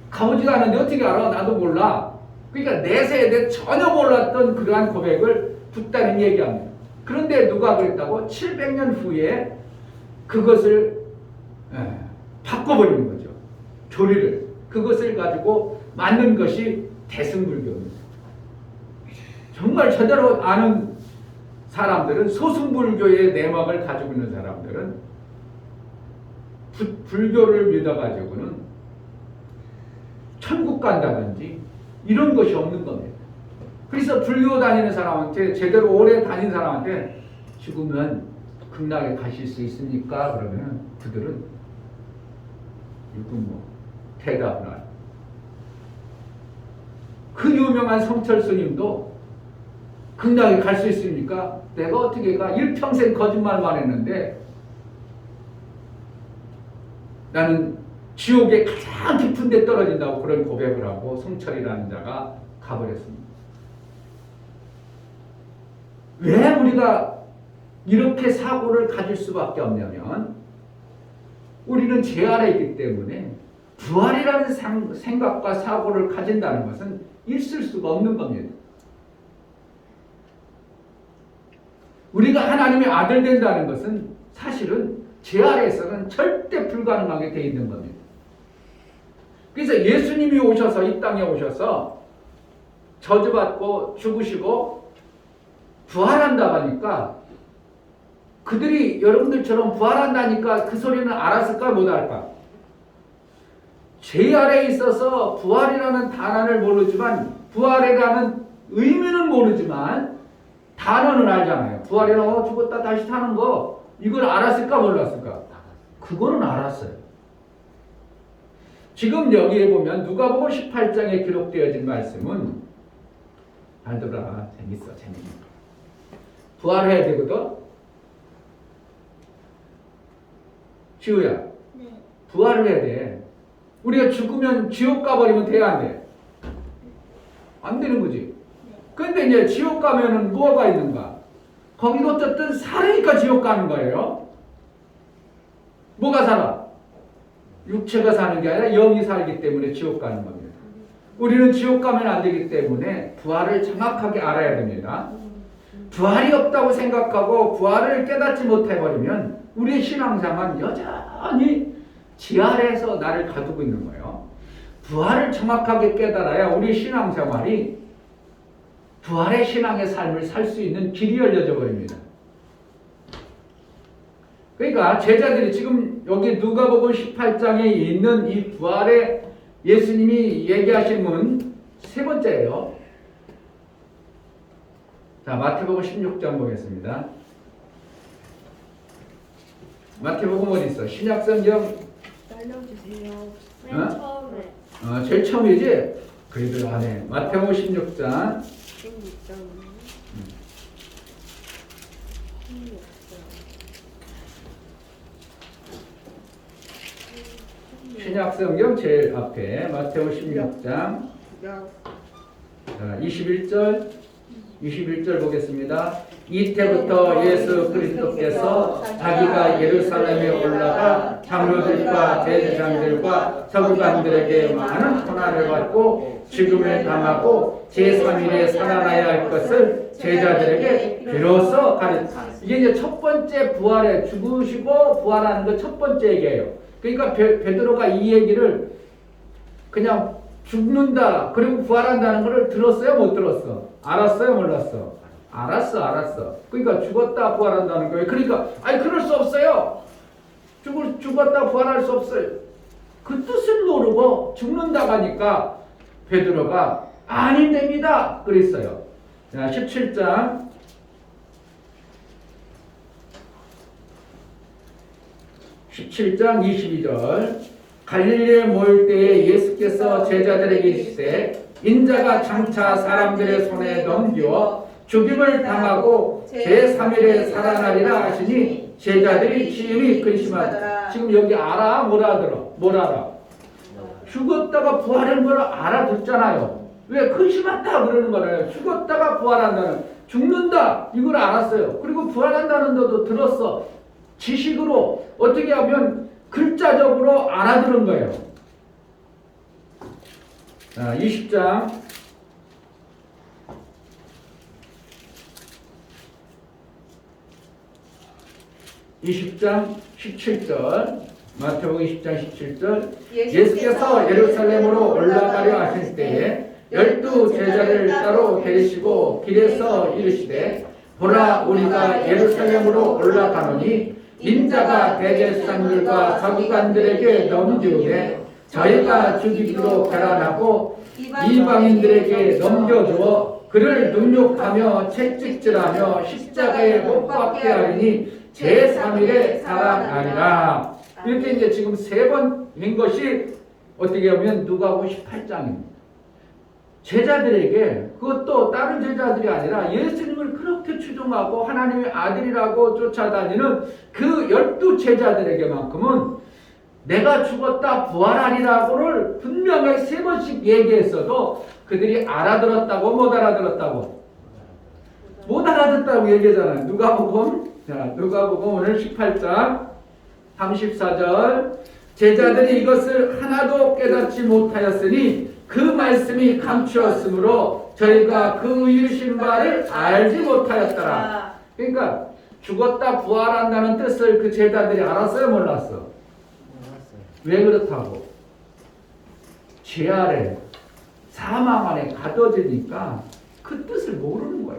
가보지도 않은데 어떻게 알아? 나도 몰라. 그러니까 내세에 대해 전혀 몰랐던 그러한 고백을 붓다는 얘기합니다. 그런데 누가 그랬다고? 700년 후에 그것을 바꿔버리는 거죠. 교리를. 그것을 가지고 만든 것이 대승불교입니다. 정말 제대로 아는 사람들은, 소승불교의 내막을 가지고 있는 사람들은 불교를 믿어가지고는 천국 간다든지 이런 것이 없는 겁니다. 그래서 불교 다니는 사람한테, 제대로 오래 다닌 사람한테 죽으면 극락에 가실 수 있습니까? 그러면 그들은 이건 뭐 대답을 그 유명한 성철 스님도 극락에 갈 수 있습니까? 내가 어떻게 가? 일평생 거짓말만 했는데 나는 지옥에 가장 깊은 데 떨어진다고 그런 고백을 하고 성철이라는 자가 가버렸습니다. 왜 우리가 이렇게 사고를 가질 수밖에 없냐면 우리는 죄 아래 있기 때문에 부활이라는 생각과 사고를 가진다는 것은 있을 수가 없는 겁니다. 우리가 하나님의 아들 된다는 것은 사실은 죄 아래에서는 절대 불가능하게 되어 있는 겁니다. 그래서 예수님이 오셔서 이 땅에 오셔서 저주받고 죽으시고 부활한다고 하니까 그들이 여러분들처럼 부활한다니까 그 소리는 알았을까 못 알까? 죄 아래에 있어서 부활이라는 단어를 모르지만 부활이라는 의미는 모르지만 단어는 알잖아요. 부활이라고 죽었다 다시 사는 거 이걸 알았을까 몰랐을까? 그거는 알았어요. 지금 여기에 보면 누가복음 18장에 기록되어진 말씀은 잘 들어라. 재밌어. 부활해야 되거든. 지우야. 네. 부활을 해야 돼. 우리가 죽으면 지옥 가버리면 돼야 안 돼? 안 되는 거지. 근데 이제 지옥 가면은 뭐가 있는가? 거기는 어쨌든 살으니까 지옥 가는 거예요. 뭐가 살아? 육체가 사는 게 아니라 영이 살기 때문에 지옥 가는 겁니다. 우리는 지옥 가면 안 되기 때문에 부활을 정확하게 알아야 됩니다. 부활이 없다고 생각하고 부활을 깨닫지 못해버리면 우리의 신앙생활은 여전히 지 아래에서 나를 가두고 있는 거예요. 부활을 정확하게 깨달아야 우리 신앙생활이 부활의 신앙의 삶을 살 수 있는 길이 열려져 버립니다. 그러니까 제자들이 지금 여기 누가복음 18장에 있는 이 부활의 예수님이 얘기하신 문 세 번째예요. 자, 마태복음 16장 보겠습니다. 마태복음 어디 있어? 신약성경 알려주세요. 어? 맨 처음에 제일 처음이지? 그래도 안 해. 마태복음 16장 16장. 신약성경 제일 앞에 마태복음 16장 21절 보겠습니다. 이때부터 예수 그리스도께서 자기가 예루살렘에 올라가 장로들과 대제사장들과 서기관들에게 많은 고난을 받고 죽음을 당하고 제3일에 살아나야 할 것을 제자들에게 비로소 가르쳤다. 이게 이제 첫 번째 부활에 죽으시고 부활하는 거 첫 번째 얘기예요. 그러니까 베드로가 이 얘기를 그냥 죽는다 그리고 부활한다는 것을 들었어요 못 들었어? 알았어요 몰랐어? 알았어. 그러니까 죽었다 부활한다는 거예요. 그러니까 아니 그럴 수 없어요. 죽었다 부활할 수 없어요. 그 뜻을 모르고 죽는다고 하니까 베드로가 아닙니다 그랬어요. 자, 17장 22절 갈릴리에 모일 때에 예수께서 제자들에게 이르시되 인자가 장차 사람들의 손에 넘겨 죽임을 당하고 제3일에 살아나리라 하시니 제자들이 심히 근심하더라. 지금 여기 알아? 뭘 알아? 죽었다가 부활한 걸 알아듣잖아요. 왜 근심한다 그러는 거예요. 죽었다가 부활한다는 죽는다 이걸 알았어요. 그리고 부활한다는 것도 들었어. 지식으로 어떻게 하면 글자적으로 알아들은 거예요. 자, 20장 17절 마태복음 20장 17절 예수께서 예루살렘으로 올라가려 하실 때에 12 제자를 따로 데리시고 길에서 이르시되 보라 우리가 예루살렘으로 올라가노니 인자가 대제사장들과 서기관들에게 넘기우되 저희가 죽이기로 결단하고 이방인들에게 넘겨주어 그를 능욕하며 채찍질하며 십자가에 못 박게 하리니 제3일에 살아나리라. 이렇게 이제 지금 세 번 한 것이 어떻게 보면 누가복음 18장입니다. 제자들에게, 그것도 다른 제자들이 아니라 예수님을 그렇게 추종하고 하나님의 아들이라고 쫓아다니는 그 12 제자들에게만큼은 내가 죽었다 부활하리라고를 분명하게 3번씩 얘기했어도 그들이 알아들었다고 못 알아들었다고? 못 알아듣다고 얘기하잖아요. 누가복음, 자, 누가복음 오늘 18장 34절, 제자들이 이것을 하나도 깨닫지 못하였으니 그 말씀이 감추었으므로 저희가 그 이루신 바를 알지 못하였더라. 그러니까 죽었다 부활한다는 뜻을 그 제자들이 알았어요, 몰랐어? 몰랐어요. 왜 그렇다고? 죄 아래, 사망 안에 가둬지니까 그 뜻을 모르는 거야.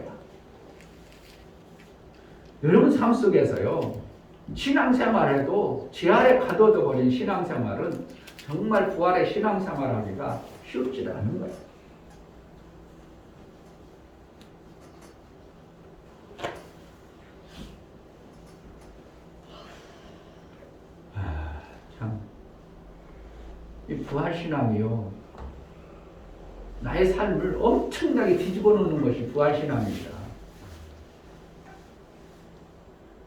여러분 삶 속에서요, 신앙생활해도 죄 아래 가둬져 버린 신앙생활은 정말 부활의 신앙생활하기가 쉽지 않은 거예요. 참, 이 부활신앙이요, 나의 삶을 엄청나게 뒤집어 놓는 것이 부활신앙입니다.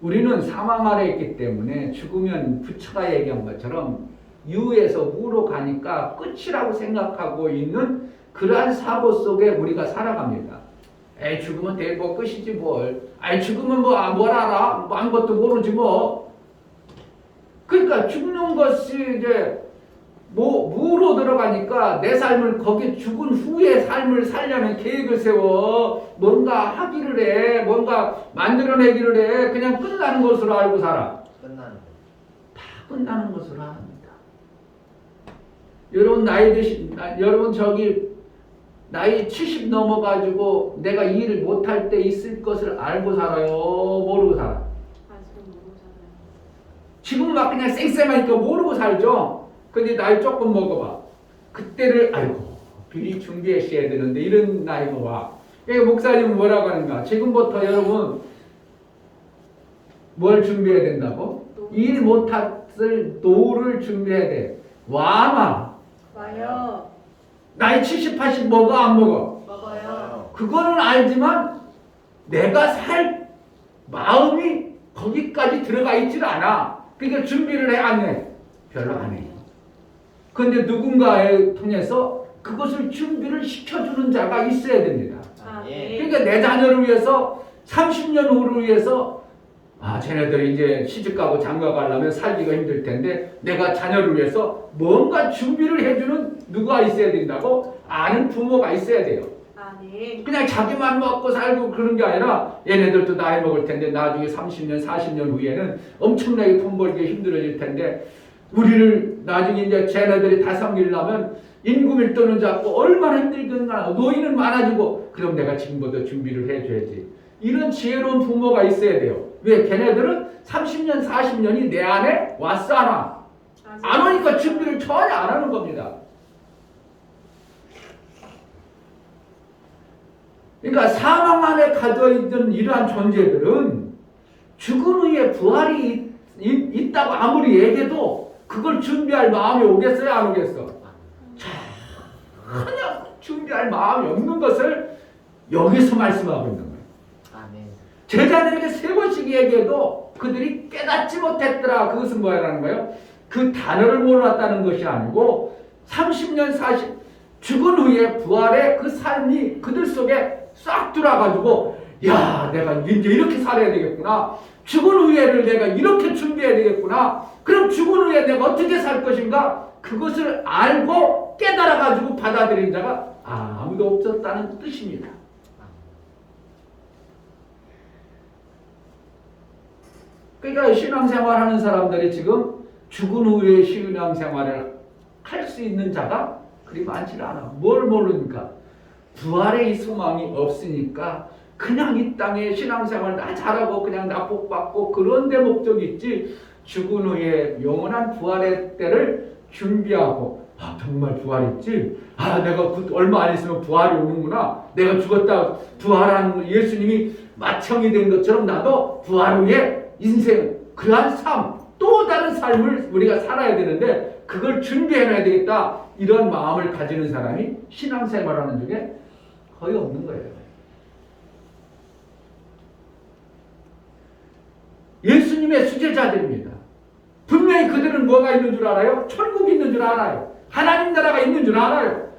우리는 사망 아래 있기 때문에 죽으면 부처가 얘기한 것처럼 유에서 무로 가니까 끝이라고 생각하고 있는 그러한 사고 속에 우리가 살아갑니다. 에이, 죽으면 되고 끝이지 뭘. 아이, 죽으면 뭘 알아? 뭐 아무것도 모르지 뭐. 그러니까 죽는 것이 이제 무로 들어가니까 내 삶을, 거기 죽은 후의 삶을 살려면 계획을 세워 뭔가 하기를 해, 뭔가 만들어내기를 해. 그냥 끝나는 것으로 알고 살아. 끝나는 거. 다 끝나는 것으로 합니다. 여러분 나이 드신, 여러분 저기 나이 70 넘어가지고 내가 이 일을 못할 때 있을 것을 알고 살아요, 모르고 살아? 아직은 모르고 살아요. 지금 막 그냥 쌩쌩하니까 모르고 살죠. 근데 나이 조금 먹어봐. 그때를 아이고 미리 준비했어야 되는데 이런 나이가 와. 그러니까 목사님은 뭐라고 하는가? 지금부터 여러분 뭘 준비해야 된다고? 일 못할 노후를 준비해야 돼. 와마. 와요. 나이 70, 80 먹어 안 먹어? 먹어요. 그거는 알지만 내가 살 마음이 거기까지 들어가 있질 않아. 그러니까 준비를 해 안 해? 별로 안 해. 그런데 누군가에 통해서 그것을 준비를 시켜주는 자가 있어야 됩니다. 아, 예. 네. 그러니까 내 자녀를 위해서 30년 후를 위해서 쟤네들이 이제 시집가고 장가가려면 살기가 힘들 텐데 내가 자녀를 위해서 뭔가 준비를 해주는 누가 있어야 된다고? 아는 부모가 있어야 돼요. 아, 네. 그냥 자기만 먹고 살고 그런 게 아니라 얘네들도 나이 먹을 텐데 나중에 30년, 40년 후에는 엄청나게 돈 벌기 힘들어질 텐데 우리를 나중에 이제 쟤네들이 다 섬기려면 인구 밀도는 작고 얼마나 힘들겠나. 노인은 많아지고 그럼 내가 지금부터 준비를 해줘야지. 이런 지혜로운 부모가 있어야 돼요. 왜? 걔네들은 30년, 40년이 내 안에 왔어 안 와? 안 오니까 준비를 전혀 안 하는 겁니다. 그러니까 사망 안에 가져있던 이러한 존재들은 죽은 후에 부활이 있다고 아무리 얘기해도 그걸 준비할 마음이 오겠어요? 안 오겠어? 전혀 준비할 마음이 없는 것을 여기서 말씀하고 있는 거예요. 아멘. 제자들에게 3번씩 얘기해도 그들이 깨닫지 못했더라. 그것은 뭐라는 거예요? 그 단어를 몰랐다는 것이 아니고 30년 40 죽은 후에 부활의 그 삶이 그들 속에 싹 들어와가지고 야, 내가 이제 이렇게 살아야 되겠구나. 죽은 후에를 내가 이렇게 준비해야 되겠구나. 그럼 죽은 후에 내가 어떻게 살 것인가? 그것을 알고 깨달아가지고 받아들인 자가 아무도 없었다는 뜻입니다. 그러니까 신앙생활 하는 사람들이 지금 죽은 후에 신앙생활을 할 수 있는 자가 그리 많지는 않아. 뭘 모르니까? 부활의 이 소망이 없으니까 그냥 이 땅에 신앙생활 나 잘하고 그냥 나 복받고 그런 데 목적이 있지, 죽은 후에 영원한 부활의 때를 준비하고 정말 부활 있지? 내가 얼마 안 있으면 부활이 오는구나. 내가 죽었다 부활한 예수님이 마청이 된 것처럼 나도 부활 후에 인생 그러한 삶, 또 다른 신실한 삶을 우리가 살아야 되는데 그걸 준비해놔야 되겠다. 이런 마음을 가지는 사람이 신앙생활하는 중에 거의 없는 거예요. 예수님의 수제자들입니다. 분명히 그들은 뭐가 있는 줄 알아요? 천국이 있는 줄 알아요. 하나님 나라가 있는 줄 알아요.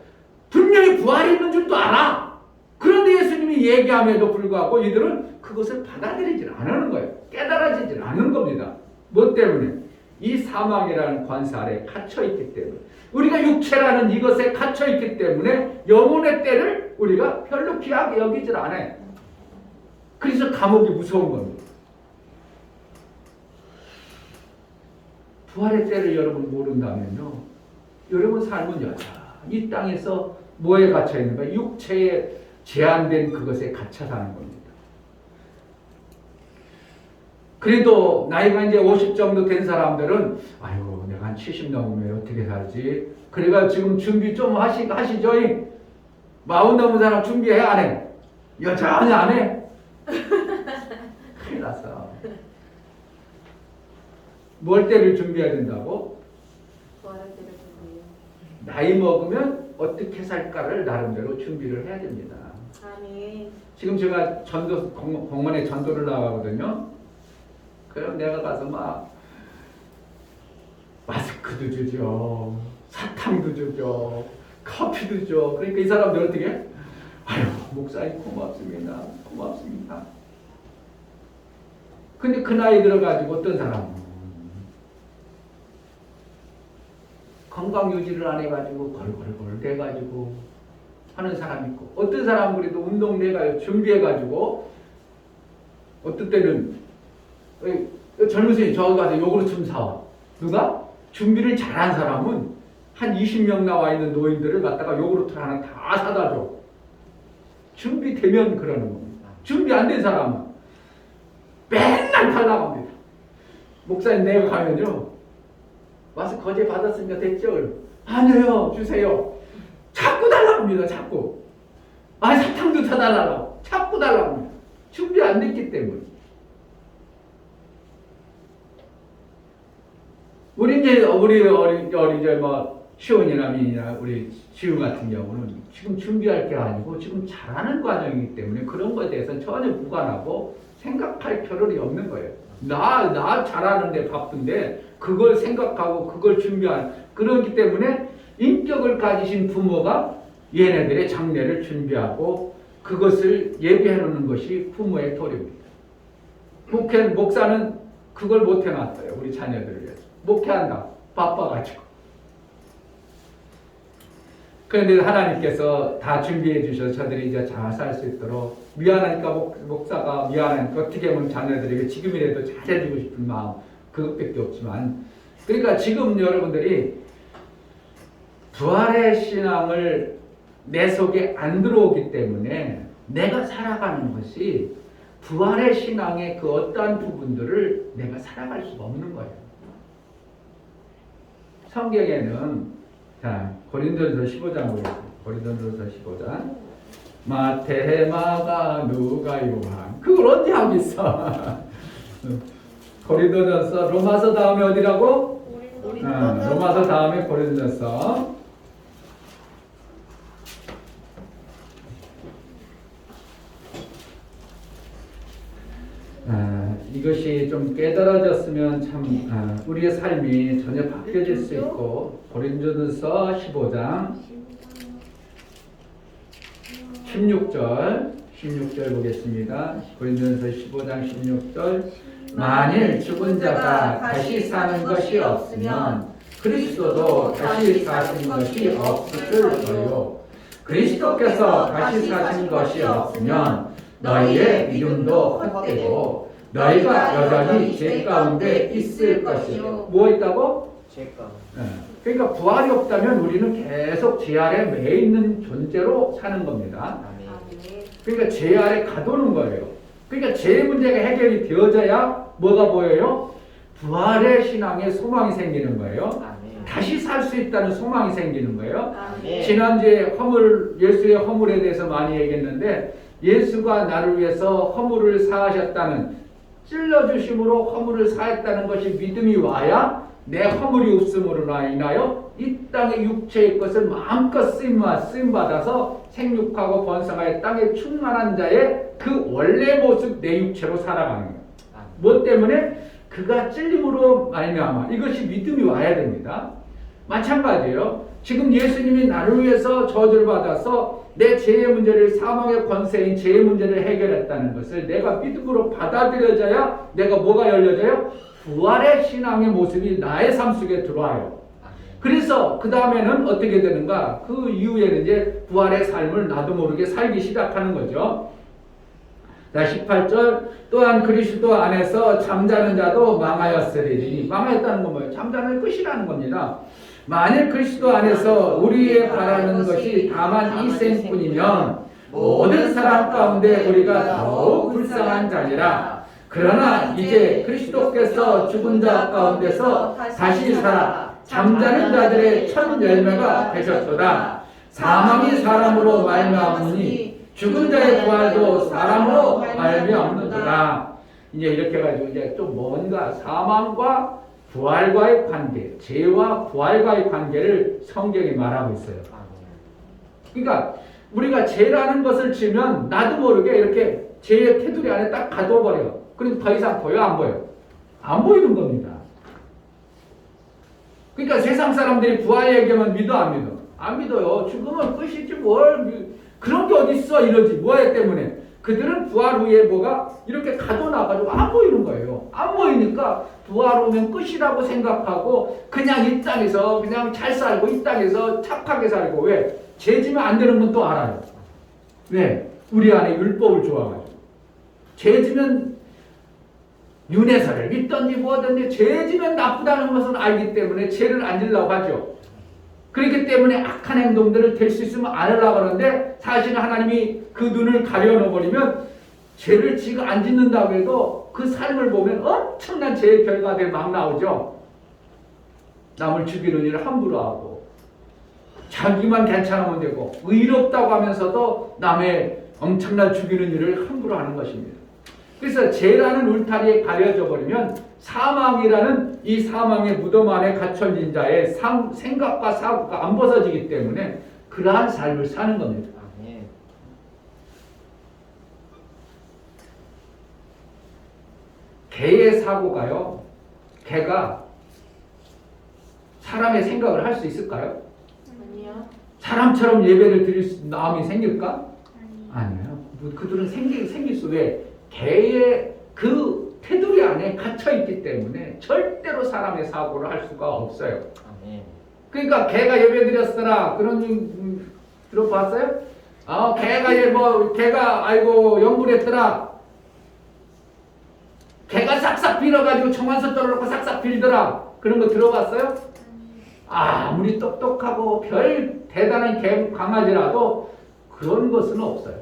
분명히 부활이 있는 줄도 알아. 그런데 예수님이 얘기함에도 불구하고 이들은 그것을 받아들이질 않는 거예요. 깨달아지질 않는 겁니다. 뭐 때문에? 이 사망이라는 관사 아래 갇혀있기 때문에. 우리가 육체라는 이것에 갇혀있기 때문에 영혼의 때를 우리가 별로 귀하게 여기질 않아요. 그래서 감옥이 무서운 겁니다. 부활의 때를 여러분 모른다면요, 여러분 삶은 여전히 이 땅에서 뭐에 갇혀 있는가? 육체에 제한된 그것에 갇혀 사는 겁니다. 그래도 나이가 이제 50 정도 된 사람들은 아이고 내가 한 70 넘으면 어떻게 살지? 그래가 지금 준비 좀 하시죠? 40 넘은 사람 준비해 안 해? 여전히 안 해? 큰일 났어. 뭘 때를 준비해야 된다고? 부활할 때를 준비해요. 나이 먹으면 어떻게 살까를 나름대로 준비를 해야 됩니다. 아멘. 지금 제가 전도 공원에 전도를 나가거든요. 그럼 내가 가서 막 마스크도 주죠, 사탕도 주죠, 커피도 줘. 그러니까 이 사람들 어떻게? 아유 목사님 고맙습니다, 고맙습니다. 근데 그 나이 들어가지고 어떤 사람은 건강 유지를 안 해가지고 걸걸걸 돼가지고 하는 사람이 있고, 어떤 사람은 그래도 운동 내가 준비해가지고 어떤 때는 젊은 선생님 저기 가서 요구르트 좀 사와. 누가? 준비를 잘한 사람은 한 20명 나와 있는 노인들을 갖다가 요구르트 하나 다 사다 줘. 준비되면 그러는 겁니다. 준비 안 된 사람은 맨날 달라갑니다. 목사님 내가 가면요, 와서 거제 받았으니까 됐죠? 아니에요, 주세요. 자꾸 달라고 합니다. 자꾸. 아니 사탕도 사달라고. 자꾸 달라고 합니다. 준비 안 됐기 때문에. 우리 이제 이제 뭐 시온이나 민이나 우리 지우 같은 경우는 지금 준비할 게 아니고 지금 잘하는 과정이기 때문에 그런 것에 대해서는 전혀 무관하고 생각할 겨를이 없는 거예요. 나 잘하는데 바쁜데 그걸 생각하고 그걸 준비하는, 그렇기 때문에 인격을 가지신 부모가 얘네들의 장래를 준비하고 그것을 예비해 놓는 것이 부모의 도리입니다. 목사는 그걸 못 해놨어요. 우리 자녀들을 위해서. 목회한다. 바빠가지고. 그런데 하나님께서 다 준비해 주셔서 저들이 이제 잘 살 수 있도록, 미안하니까 목사가 미안하니까 어떻게 하면 자녀들에게 지금이라도 잘해주고 싶은 마음 그것밖에 없지만, 그러니까 지금 여러분들이 부활의 신앙을 내 속에 안 들어오기 때문에 내가 살아가는 것이 부활의 신앙의 그 어떠한 부분들을 내가 살아갈 수가 없는 거예요. 성경에는 자 고린도전서 15장 보겠습니다. 고린도전서 15장 마태, 마가, 누가, 요한. 그걸 언제 하겠어? 고린도전서, 로마서 다음에 어디라고? 로마서 다음에 고린도전서. 이것이 좀 깨달아졌으면 참 우리의 삶이 전혀 바뀌어질 수 있고, 고린도전서 15장 16절 보겠습니다. 고린도전서 15장 16절 만일 죽은 자가 다시 사는 것이 없으면 그리스도도 다시 사신 것이 없으리요. 그리스도께서 다시 사신 것이 없으면 너희의 믿음도 헛되고 너희가 여전히 죄 가운데 있을 것이요. 뭐 있다고? 죄 가운데. 그러니까 부활이 없다면 우리는 계속 죄 아래 매여 있는 존재로 사는 겁니다. 아멘. 그러니까 죄 아래 가두는 거예요. 그러니까 죄 문제가 해결이 되어져야 뭐가 보여요? 부활의 신앙에 소망이 생기는 거예요. 아멘. 다시 살 수 있다는 소망이 생기는 거예요. 아멘. 지난주에 예수의 허물에 대해서 많이 얘기했는데, 예수가 나를 위해서 허물을 사하셨다는 찔러주심으로 허물을 사했다는 것이 믿음이 와야 내 허물이 없음으로 인하여 이 땅의 육체의 것을 마음껏 쓰임받아서 생육하고 번성하여 땅에 충만한 자의 그 원래 모습 내 육체로 살아가는 거예요. 뭐 때문에? 그가 찔림으로 말미암아. 이것이 믿음이 와야 됩니다. 마찬가지예요. 지금 예수님이 나를 위해서 저주를 받아서 내 죄의 문제를, 사망의 권세인 죄의 문제를 해결했다는 것을 내가 믿음으로 받아들여져야 내가 뭐가 열려져요? 부활의 신앙의 모습이 나의 삶 속에 들어와요. 그래서 그 다음에는 어떻게 되는가? 그 이후에는 이제 부활의 삶을 나도 모르게 살기 시작하는 거죠. 자, 18절. 또한 그리스도 안에서 잠자는 자도 망하였으리니. 망하였다는 건 뭐예요? 잠자는 끝이라는 겁니다. 만일 그리스도 안에서 우리의 바라는 것이 다만 이 생뿐이면 모든 사람 가운데 우리가 더욱 불쌍한 자니라. 그러나 이제 그리스도께서 죽은 자 가운데서 다시 살아 잠자는 자들의 첫 열매가 되셨도다. 사망이 사람으로 말미암으니 죽은 자의 부활도 사람으로 말미암는도다. 이제 이렇게 해가지고 이제 좀 뭔가 사망과 부활과의 관계, 죄와 부활과의 관계를 성경이 말하고 있어요. 그러니까 우리가 죄라는 것을 지면 나도 모르게 이렇게 죄의 테두리 안에 딱 가둬버려. 그럼 더 이상 보여, 안 보여? 안 보이는 겁니다. 그러니까 세상 사람들이 부활 얘기하면 믿어, 안 믿어? 안 믿어요. 죽으면 끝이지 뭘 그런 게 어디 있어 이러지. 뭐에 때문에? 그들은 부활 후에 뭐가 이렇게 가둬놔가지고 안 보이는 거예요. 안 보이니까 부활 후면 끝이라고 생각하고 그냥 이 땅에서 그냥 잘 살고 이 땅에서 착하게 살고. 왜? 죄 지면 안 되는 건 또 알아요. 왜? 우리 안에 율법을 좋아가지고. 죄 지면 윤회사를 믿든지 뭐든지 죄 지면 나쁘다는 것은 알기 때문에 죄를 안 지려고 하죠. 그렇기 때문에 악한 행동들을 될 수 있으면 안 하려고 하는데 사실은 하나님이 그 눈을 가려놓아버리면 죄를 지가 안 짓는다고 해도 그 삶을 보면 엄청난 죄의 결과들이 막 나오죠. 남을 죽이는 일을 함부로 하고 자기만 괜찮으면 되고 의롭다고 하면서도 남의 엄청난 죽이는 일을 함부로 하는 것입니다. 그래서 죄라는 울타리에 가려져 버리면 사망이라는 이 사망의 무덤 안에 갇혀진 자의 생각과 사고가 안 벗어지기 때문에 그러한 삶을 사는 겁니다. 개의 사고가요. 개가 사람의 생각을 할 수 있을까요? 아니요. 사람처럼 예배를 드릴 마음이 생길까? 아니에요. 그들은 생길 수 왜? 개의 그 테두리 안에 갇혀있기 때문에 절대로 사람의 사고를 할 수가 없어요. 그러니까 개가 예배 드렸으나 그런 들어봤어요? 개가 아이고 영불했더라. 개가 싹싹 빌어가지고 청완서 떨어놓고 싹싹 빌더라. 그런 거 들어봤어요? 아무리 똑똑하고 별 대단한 강아지라도 그런 것은 없어요.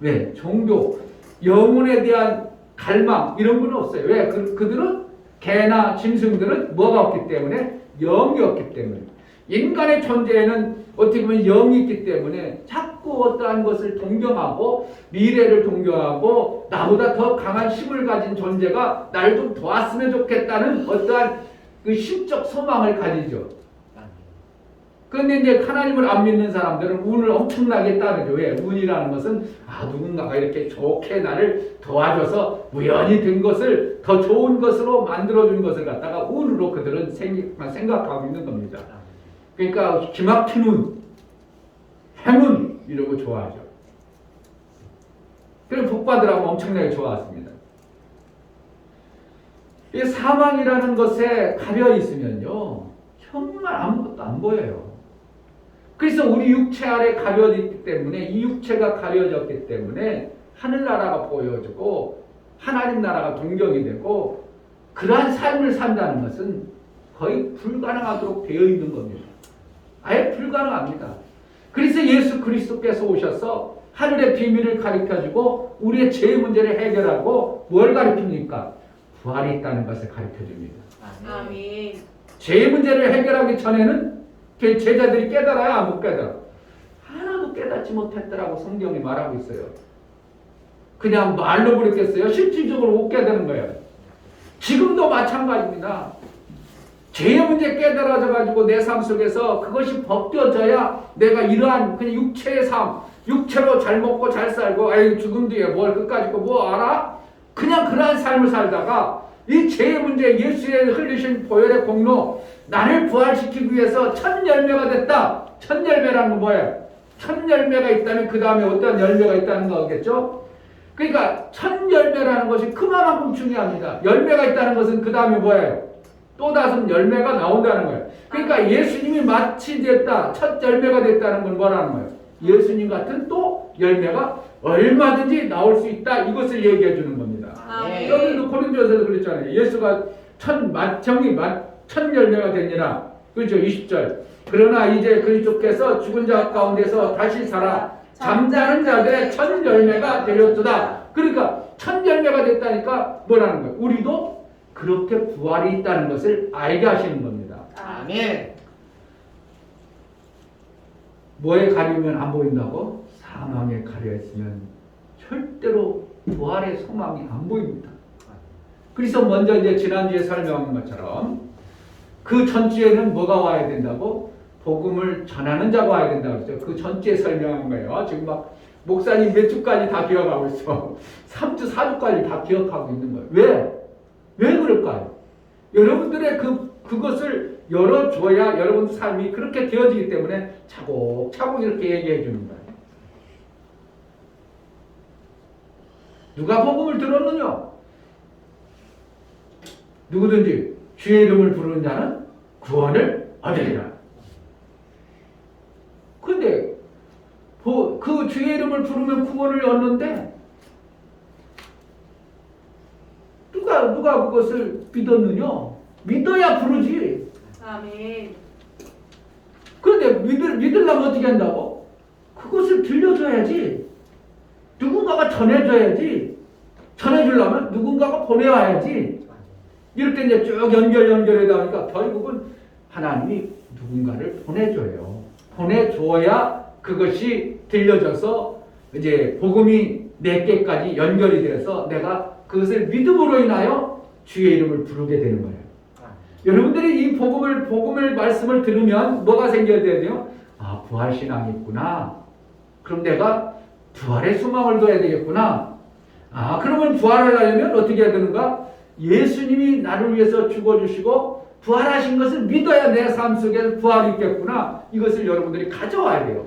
왜? 종교, 영혼에 대한 갈망 이런 건 없어요. 왜? 그들은 개나 짐승들은 뭐가 없기 때문에? 영이 없기 때문에. 인간의 존재에는 어떻게 보면 영이 있기 때문에 자꾸 어떠한 것을 동경하고 미래를 동경하고 나보다 더 강한 힘을 가진 존재가 날 좀 도왔으면 좋겠다는 어떠한 그 심적 소망을 가지죠. 그런데 이제 하나님을 안 믿는 사람들은 운을 엄청나게 따르죠. 왜? 운이라는 것은 누군가가 이렇게 좋게 나를 도와줘서 우연히 된 것을 더 좋은 것으로 만들어준 것을 갖다가 운으로 그들은 생각하고 있는 겁니다. 그러니까 기막힌 운, 행운 이러고 좋아하죠. 그리고 복받으라고 엄청나게 좋아했습니다. 이 사망이라는 것에 가려 있으면요 정말 아무것도 안 보여요. 그래서 우리 육체 아래 가려졌기 때문에 이 육체가 가려졌기 때문에 하늘나라가 보여지고 하나님 나라가 동경이 되고 그러한 삶을 산다는 것은 거의 불가능하도록 되어 있는 겁니다. 아예 불가능합니다. 그래서 예수 그리스도께서 오셔서 하늘의 비밀을 가르쳐주고 우리의 죄의 문제를 해결하고 뭘 가르칩니까? 부활이 있다는 것을 가르쳐줍니다. 아멘. 죄의 문제를 해결하기 전에는 제자들이 깨달아야 못 깨달아. 하나도 깨닫지 못했더라고 성경이 말하고 있어요. 그냥 말로 그랬겠어요? 실질적으로 못 깨닫는 거예요. 지금도 마찬가지입니다. 죄의 문제 깨달아져 가지고 내 삶 속에서 그것이 벗겨져야 내가 이러한 그냥 육체의 삶, 육체로 잘 먹고 잘 살고 아이 죽음 뒤에 뭘 끝까지 뭐 알아? 그냥 그러한 삶을 살다가 이 죄의 문제, 예수의 흘리신 보혈의 공로, 나를 부활시키기 위해서 첫 열매가 됐다. 첫 열매라는 건 뭐예요? 첫 열매가 있다면 그 다음에 어떤 열매가 있다는 거겠죠? 그러니까 첫 열매라는 것이 그만큼 중요합니다. 열매가 있다는 것은 그 다음에 뭐예요? 또 다른 열매가 나온다는 거예요. 그러니까 예수님이 마치 됐다, 첫 열매가 됐다는 건 뭐라는 거예요? 예수님 같은 또 열매가 얼마든지 나올 수 있다. 이것을 얘기해 주는 겁니다. 아멘. 여기도 고린도서에서 그랬잖아요. 예수가 첫 열매가 되니라. 그렇죠? 20절. 그러나 이제 그리스도께서 죽은 자 가운데서 다시 살아 잠자는 자들의 첫 열매가 되렸도다. 그러니까 첫 열매가 됐다니까 뭐라는 거예요? 우리도 그렇게 부활이 있다는 것을 알게 하시는 겁니다. 아멘. 뭐에 가리면 안 보인다고? 사망에 가려 있으면 절대로 부활의 소망이 안 보입니다. 그래서 먼저 이제 지난주에 설명한 것처럼 그 전주에는 뭐가 와야 된다고? 복음을 전하는 자가 와야 된다고 그랬죠. 그 전주에 설명한 거예요. 지금 막 목사님 몇 주까지 다 기억하고 있어. 3주, 4주까지 다 기억하고 있는 거예요. 왜? 왜 그럴까요? 여러분들의 그것을 열어줘야 여러분 삶이 그렇게 되어지기 때문에 차곡차곡 이렇게 얘기해 주는 거예요. 누가 복음을 들었느냐? 누구든지 주의 이름을 부르는 자는 구원을 얻으리라. 근데 그 주의 이름을 부르면 구원을 얻는데 누가 그것을 믿었느냐? 믿어야 부르지. 아멘. 그런데 믿으려면 어떻게 한다고? 그것을 들려줘야지. 누군가가 전해줘야지. 전해주려면 누군가가 보내와야지. 이렇게 이제 쭉 연결해다 보니까 결국은 하나님이 누군가를 보내줘요. 보내줘야 그것이 들려져서 이제 복음이 내게까지 연결이 돼서 내가 그것을 믿음으로 인하여 주의 이름을 부르게 되는 거예요. 여러분들이 이 복음을 말씀을 들으면 뭐가 생겨야 돼요? 아, 부활신앙이 있구나. 그럼 내가 부활의 소망을 둬야 되겠구나. 아, 그러면 부활을 하려면 어떻게 해야 되는가? 예수님이 나를 위해서 죽어주시고 부활하신 것을 믿어야 내 삶 속에 부활이 있겠구나. 이것을 여러분들이 가져와야 돼요.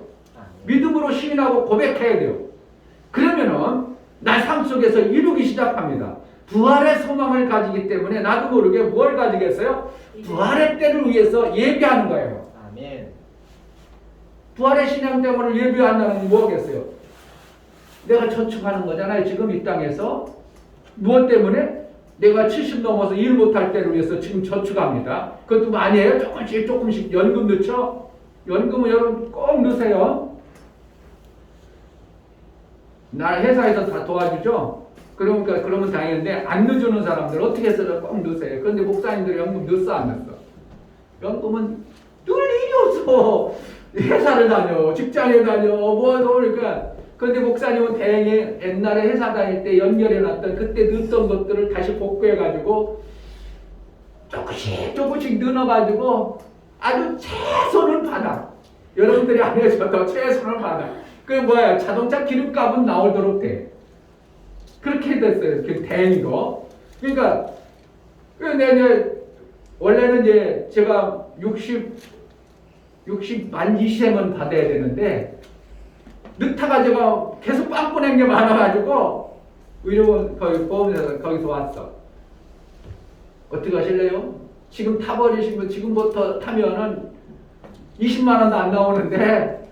믿음으로 시인하고 고백해야 돼요. 그러면은 나 삶 속에서 이루기 시작합니다. 부활의 소망을 가지기 때문에 나도 모르게 뭘 가지겠어요? 부활의 때를 위해서 예비하는 거예요. 아멘. 부활의 신앙 때문에 예비한다는 건 뭐겠어요? 내가 저축하는 거잖아요. 지금 이 땅에서. 무엇 때문에? 내가 70 넘어서 일 못할 때를 위해서 지금 저축합니다. 그것도 많이 해요. 조금씩 연금 넣죠? 연금은 여러분 꼭 넣으세요. 나 회사에서 다 도와주죠? 그러면 다행인데 안 넣어주는 사람들 어떻게 해서 꼭 넣으세요. 그런데 목사님들 연금 넣었어 안 넣었어? 연금은 늘 일이 없어. 회사를 다녀, 직장에 다녀, 그러니까. 그런데 목사님은 대행에 옛날에 회사 다닐 때 연결해놨던 그때 넣었던 것들을 다시 복구해가지고 조금씩 넣어가지고 아주 최선을 받아. 여러분들이 안 해줘도 최선을 받아. 그게 뭐야? 자동차 기름값은 나오도록 돼. 그렇게 됐어요. 그 대행이고. 그러니까 이제 원래는 이제 제가 60만 20세만 받아야 되는데 늦다가 제가 계속 빵꾸낸 게 많아가지고 의료원 거기 보험회사 거기서 왔어. 어떻게 하실래요? 지금 타버리시면 지금부터 타면은 20만 원도 안 나오는데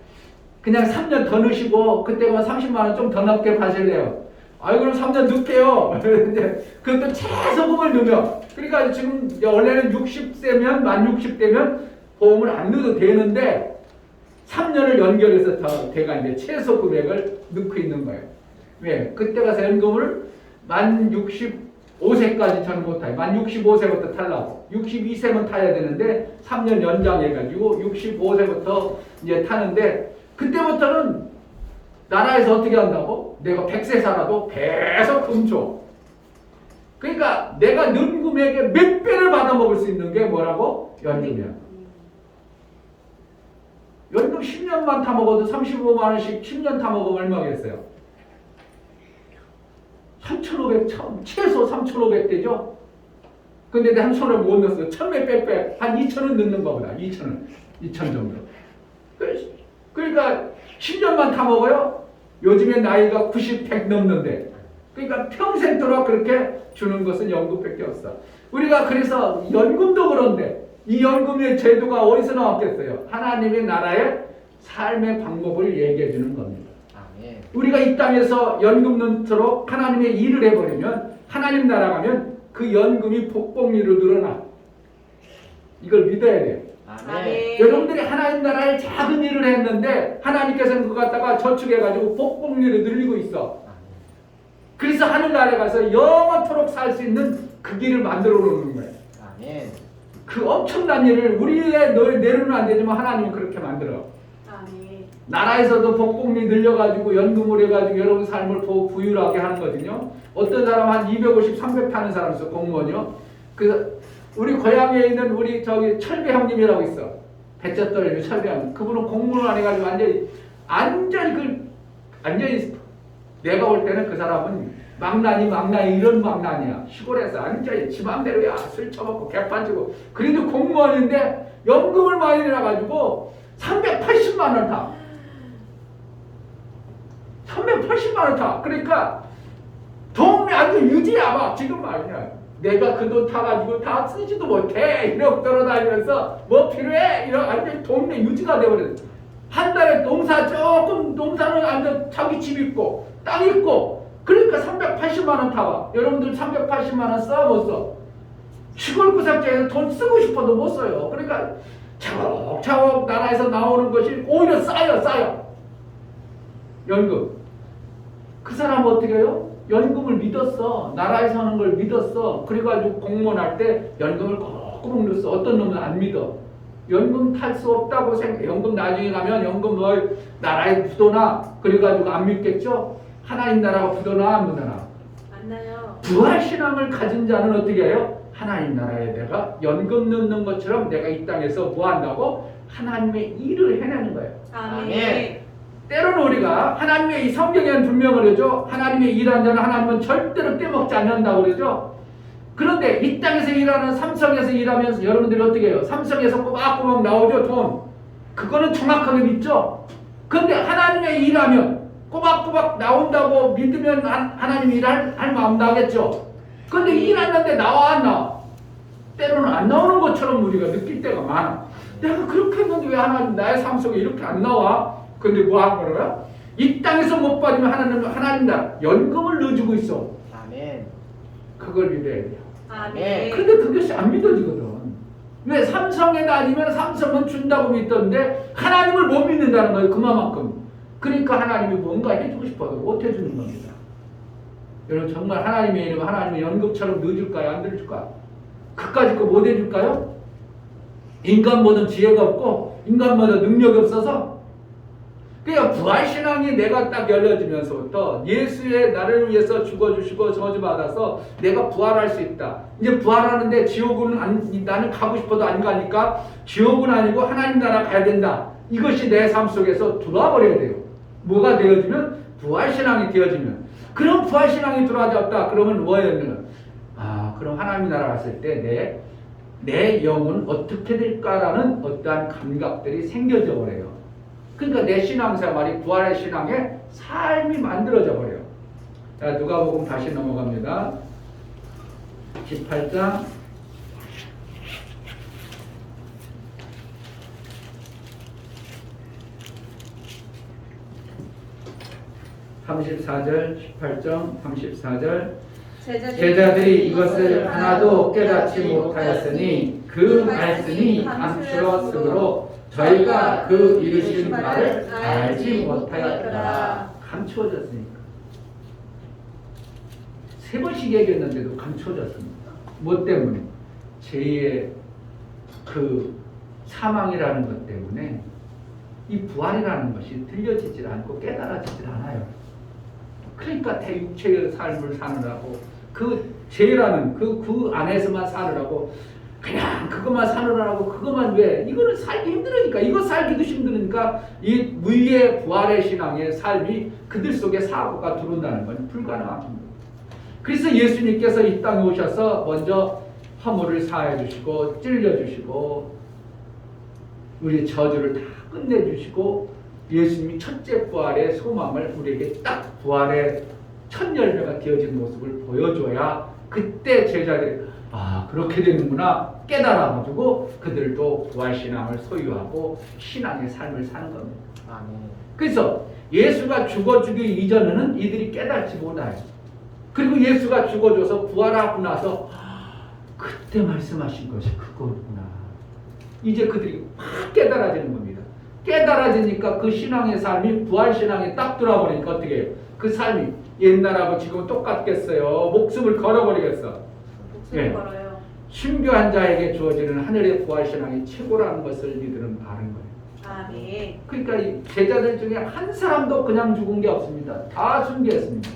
그냥 3년 더 넣으시고 그때만 30만 원 좀 더 넣게 파실래요? 아이 그럼 3년 넣게요. 근데 그것도 최소금을 넣으면 그러니까 지금 원래는 60세면 만 60대면 보험을 안 넣어도 되는데 3년을 연결해서 제가 이제 최소 금액을 넣고 있는 거예요. 왜? 그때 가서 연금을 만 65세까지 저는 못 타요. 만 65세부터 타려고. 62세면 타야 되는데 3년 연장해가지고 65세부터 이제 타는데 그때부터는 나라에서 어떻게 한다고? 내가 100세 살아도 계속 금 줘. 그러니까 내가 는 금액의 몇 배를 받아먹을 수 있는 게 뭐라고? 연금이야. 연금 10년만 타먹어도 35만 원씩 10년 타먹으면 얼마겠어요? 3,500, 최소 3,500 되죠? 근데 내 한 손을 못 넣었어. 1,000몇 빼빼 한 2,000원 넣는 거보다 2,000원, 2,000 정도. 그러니까 10년만 타먹어요? 요즘에 나이가 90, 100 넘는데. 그러니까 평생도록 그렇게 주는 것은 연금밖에 없어. 우리가 그래서 연금도 그런데 이 연금의 제도가 어디서 나왔겠어요? 하나님의 나라의 삶의 방법을 얘기해 주는 겁니다. 아멘. 우리가 이 땅에서 연금 넣도록 하나님의 일을 해버리면 하나님 나라 가면 그 연금이 복복리로 늘어나. 이걸 믿어야 돼요. 아멘. 여러분들이 하나님 나라에 작은 일을 했는데 하나님께서는 그거 갖다가 저축해가지고 복복리로 늘리고 있어. 그래서 하늘나라에 가서 영원토록 살 수 있는 그 길을 만들어 놓는 거예요. 아멘. 그 엄청난 일을 우리의 내려는 안 되지만 하나님은 그렇게 만들어. 아멘. 나라에서도 복복리 늘려가지고 연금을 해가지고 여러분 삶을 부유하게 하는 거거든요. 어떤 사람 한 250, 300 타는 사람 있어, 공무원이요. 그 우리 고향에 있는 우리 저기 철배 형님이라고 있어. 배쳤더니 철배 형님. 그분은 공무원 안 해가지고 완전히 내가 볼 때는 그 사람은 망나니 이런 망나니야. 시골에서 완전히 지 맘대로야. 술 처먹고 개판지고. 그래도 공무원인데 연금을 많이 내놔가지고 380만 원 타. 380만 원 타. 그러니까 돈이 아주 유지야. 막 지금 말이야. 내가 그 돈 타가지고 다 쓰지도 못해. 이러고 돌아다니면서 뭐 필요해? 이런 완전히 돈이 유지가 돼버렸어. 한 달에 농사는 완전 자기 집 있고 땅 있고 그러니까 380만 원 타와. 여러분들 380만 원 써? 못 써? 시골 구석지에서 돈 쓰고 싶어도 못 써요. 그러니까 차곡차곡 나라에서 나오는 것이 오히려 쌓여. 연금. 그 사람은 어떻게 해요? 연금을 믿었어. 나라에서 하는 걸 믿었어. 그래가지고 공무원 할 때 연금을 꼭 넣었어. 어떤 놈은 안 믿어. 연금 탈 수 없다고 생각해. 연금 나중에 가면 연금 뭐 나라에 부도나 그래가지고 안 믿겠죠? 하나님 나라가 부도나 안 부도나? 안 나요. 부활신앙을 가진 자는 어떻게 해요? 하나님 나라에 내가 연금 넣는 것처럼 내가 이 땅에서 뭐 한다고? 하나님의 일을 해내는 거예요. 아멘. 때로는 우리가 하나님의 이 성경에는 분명히 그러죠. 하나님의 일한 자는 하나님은 절대로 떼먹지 않는다고 그러죠. 그런데 이 땅에서 일하는 삼성에서 일하면서 여러분들이 어떻게 해요? 삼성에서 꼬박꼬박 나오죠, 돈. 그거는 정확하게 믿죠. 그런데 하나님의 일하면 꼬박꼬박 나온다고 믿으면 하나님이 일할 마음 나겠죠. 그런데 일하는데 나와 안 나와? 때로는 안 나오는 것처럼 우리가 느낄 때가 많아. 내가 그렇게 했는데 왜 하나님 나의 삶 속에 이렇게 안 나와? 근데 뭐 한 거야? 이 땅에서 못 받으면 하나님 나라 연금을 넣어주고 있어. 아멘. 그걸 믿어야 돼요. 아멘. 근데 그것이 안 믿어지거든. 왜? 삼성에 다니면 삼성은 준다고 믿던데 하나님을 못 믿는다는 거예요. 그만큼. 그러니까 하나님이 뭔가 해주고 싶어도 못 해주는 겁니다. 여러분 정말 하나님의 이름 하나님의 연금처럼 넣어줄까요? 안 넣어줄까요? 그까짓 거 못 해줄까요? 인간보다 지혜가 없고 인간보다 능력이 없어서 그러니까 부활신앙이 내가 딱 열려지면서부터 예수의 나를 위해서 죽어주시고 저주받아서 내가 부활할 수 있다. 이제 부활하는데 지옥은 나는 가고 싶어도 안 가니까 지옥은 아니고 하나님 나라 가야 된다. 이것이 내 삶 속에서 들어와 버려야 돼요. 뭐가 되어지면? 부활신앙이 되어지면. 그럼 부활신앙이 들어와졌다. 그러면 뭐였냐? 그럼 하나님 나라 갔을 때 내 영은 어떻게 될까라는 어떠한 감각들이 생겨져 버려요. 그러니까 내 신앙생활이 부활의 신앙의 삶이 만들어져 버려요. 자, 누가복음 다시 넘어갑니다. 18장 34절 18장 34절 제자들이 이것을 하나도 깨닫지 못하였으니 그 말씀이 감추었으므로 저희가 그 이루신 바를 알지 못하였더라. 감추어졌으니까. 3번씩 얘기했는데도 감추어졌습니다. 뭐 때문에? 제2의 그 사망이라는 것 때문에 이 부활이라는 것이 들려지질 않고 깨달아지질 않아요. 그러니까 대육체의 삶을 사느라고 그 죄라는 그 안에서만 살으라고 그냥 그것만 살으라고 그것만 왜 이거는 살기 힘들으니까 이거 살기도 힘드니까 이 무의의 부활의 신앙의 삶이 그들 속에 사고가 들어온다는 건 불가능한 겁니다. 그래서 예수님께서 이 땅에 오셔서 먼저 허물을 사해 주시고 찔려 주시고 우리의 저주를 다 끝내주시고 예수님이 첫째 부활의 소망을 우리에게 딱 부활의 첫 열매가 되어진 모습을 보여줘야 그때 제자들이 그렇게 되는구나 깨달아가지고 그들도 부활신앙을 소유하고 신앙의 삶을 사는 겁니다. 아멘. 그래서 예수가 죽어주기 이전에는 이들이 깨닫지 못해요. 그리고 예수가 죽어줘서 부활하고 나서 그때 말씀하신 것이 그거구나. 이제 그들이 확 깨달아지는 겁니다. 깨달아지니까 그 신앙의 삶이 부활신앙에 딱 들어버리니까 어떻게 해요? 그 삶이 옛날하고 지금 똑같겠어요. 목숨을 걸어버리겠어. 목숨을 네. 걸어요. 순교한 자에게 주어지는 하늘의 부활신앙이 최고라는 것을 이들은 아는 거예요. 아멘. 그러니까 이 제자들 중에 한 사람도 그냥 죽은 게 없습니다. 다 순교했습니다.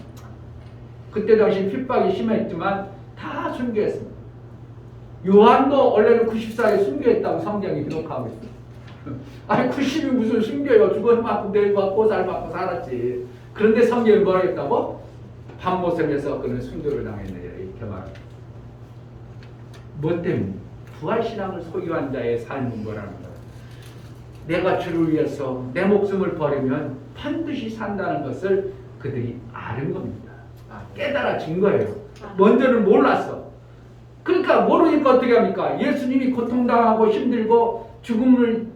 그때 당시 핍박이 심했지만 다 순교했습니다. 요한도 원래는 90살에 순교했다고 성경이 기록하고 있어요. 아니 90이 무슨 순교예요. 죽은 만큼 내일 받고 살 받고 살았지. 그런데 성경이 뭐라 했다고? 밤모섬에서 그는 순교를 당했네 이렇게 말합니다. 뭐 때문에? 부활신앙을 소유한 자의 삶은 뭐라는 거야. 내가 주를 위해서 내 목숨을 버리면 반드시 산다는 것을 그들이 아는 겁니다. 깨달아진 거예요. 먼저는 몰랐어. 그러니까 모르니까 어떻게 합니까? 예수님이 고통당하고 힘들고 죽음을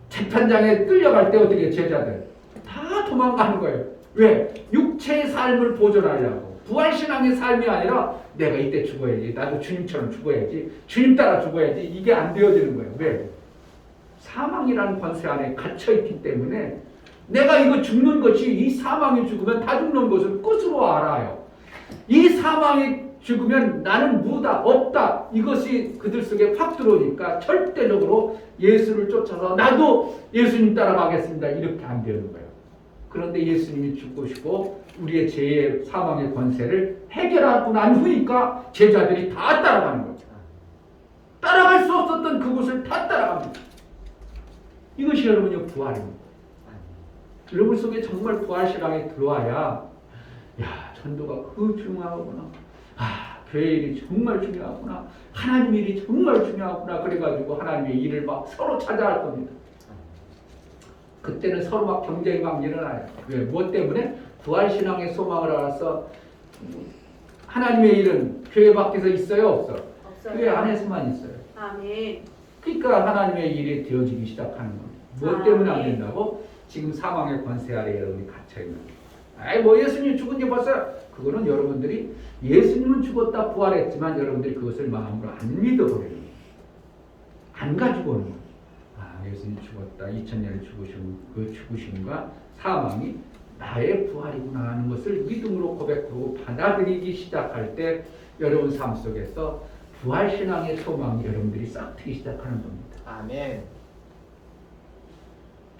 재판장에 끌려갈 때 어떻게 해요? 제자들 다 도망가는 거예요. 왜? 육체의 삶을 보존하려고. 부활신앙의 삶이 아니라 내가 이때 죽어야지. 나도 주님처럼 죽어야지. 주님 따라 죽어야지. 이게 안 되어지는 거예요. 왜? 사망이라는 권세 안에 갇혀있기 때문에 내가 이거 죽는 것이 이 사망이 죽으면 다 죽는 것을 끝으로 알아요. 이 사망이 죽으면 나는 무다, 없다. 이것이 그들 속에 확 들어오니까 절대적으로 예수를 쫓아서 나도 예수님 따라가겠습니다. 이렇게 안 되는 거예요. 그런데 예수님이 죽으시고 우리의 죄의 사망의 권세를 해결하고 난 후니까 제자들이 다 따라가는 거죠. 따라갈 수 없었던 그곳을 다 따라갑니다. 이것이 여러분의 부활입니다. 여러분 속에 정말 부활신앙에 들어와야 전도가 그 중요하구나. 교회 일이 정말 중요하구나. 하나님 일이 정말 중요하구나. 그래가지고 하나님의 일을 막 서로 찾아할 겁니다. 그때는 서로 막 경쟁이 막 일어나요. 왜? 무엇 때문에? 부활신앙의 소망을 알아서 하나님의 일은 교회 밖에서 있어요? 없어? 없어요. 교회 안에서만 있어요. 아멘. 그러니까 하나님의 일이 되어지기 시작하는 겁니다. 무엇 때문에 안 된다고? 지금 사망의 권세 아래 여러분이 갇혀있는 거예요. 예수님 죽은 지 벌써 그거는 여러분들이 예수님은 죽었다 부활했지만 여러분들이 그것을 마음으로 안 믿어버리는 거예요. 안 가지고 오는 거예요. 예수님 죽었다. 2000년에 죽으신 그 죽으심과 사망이 나의 부활이구나 하는 것을 믿음으로 고백하고 받아들이기 시작할 때 여러분 삶 속에서 부활신앙의 소망이 여러분들이 싹트기 시작하는 겁니다. 아멘.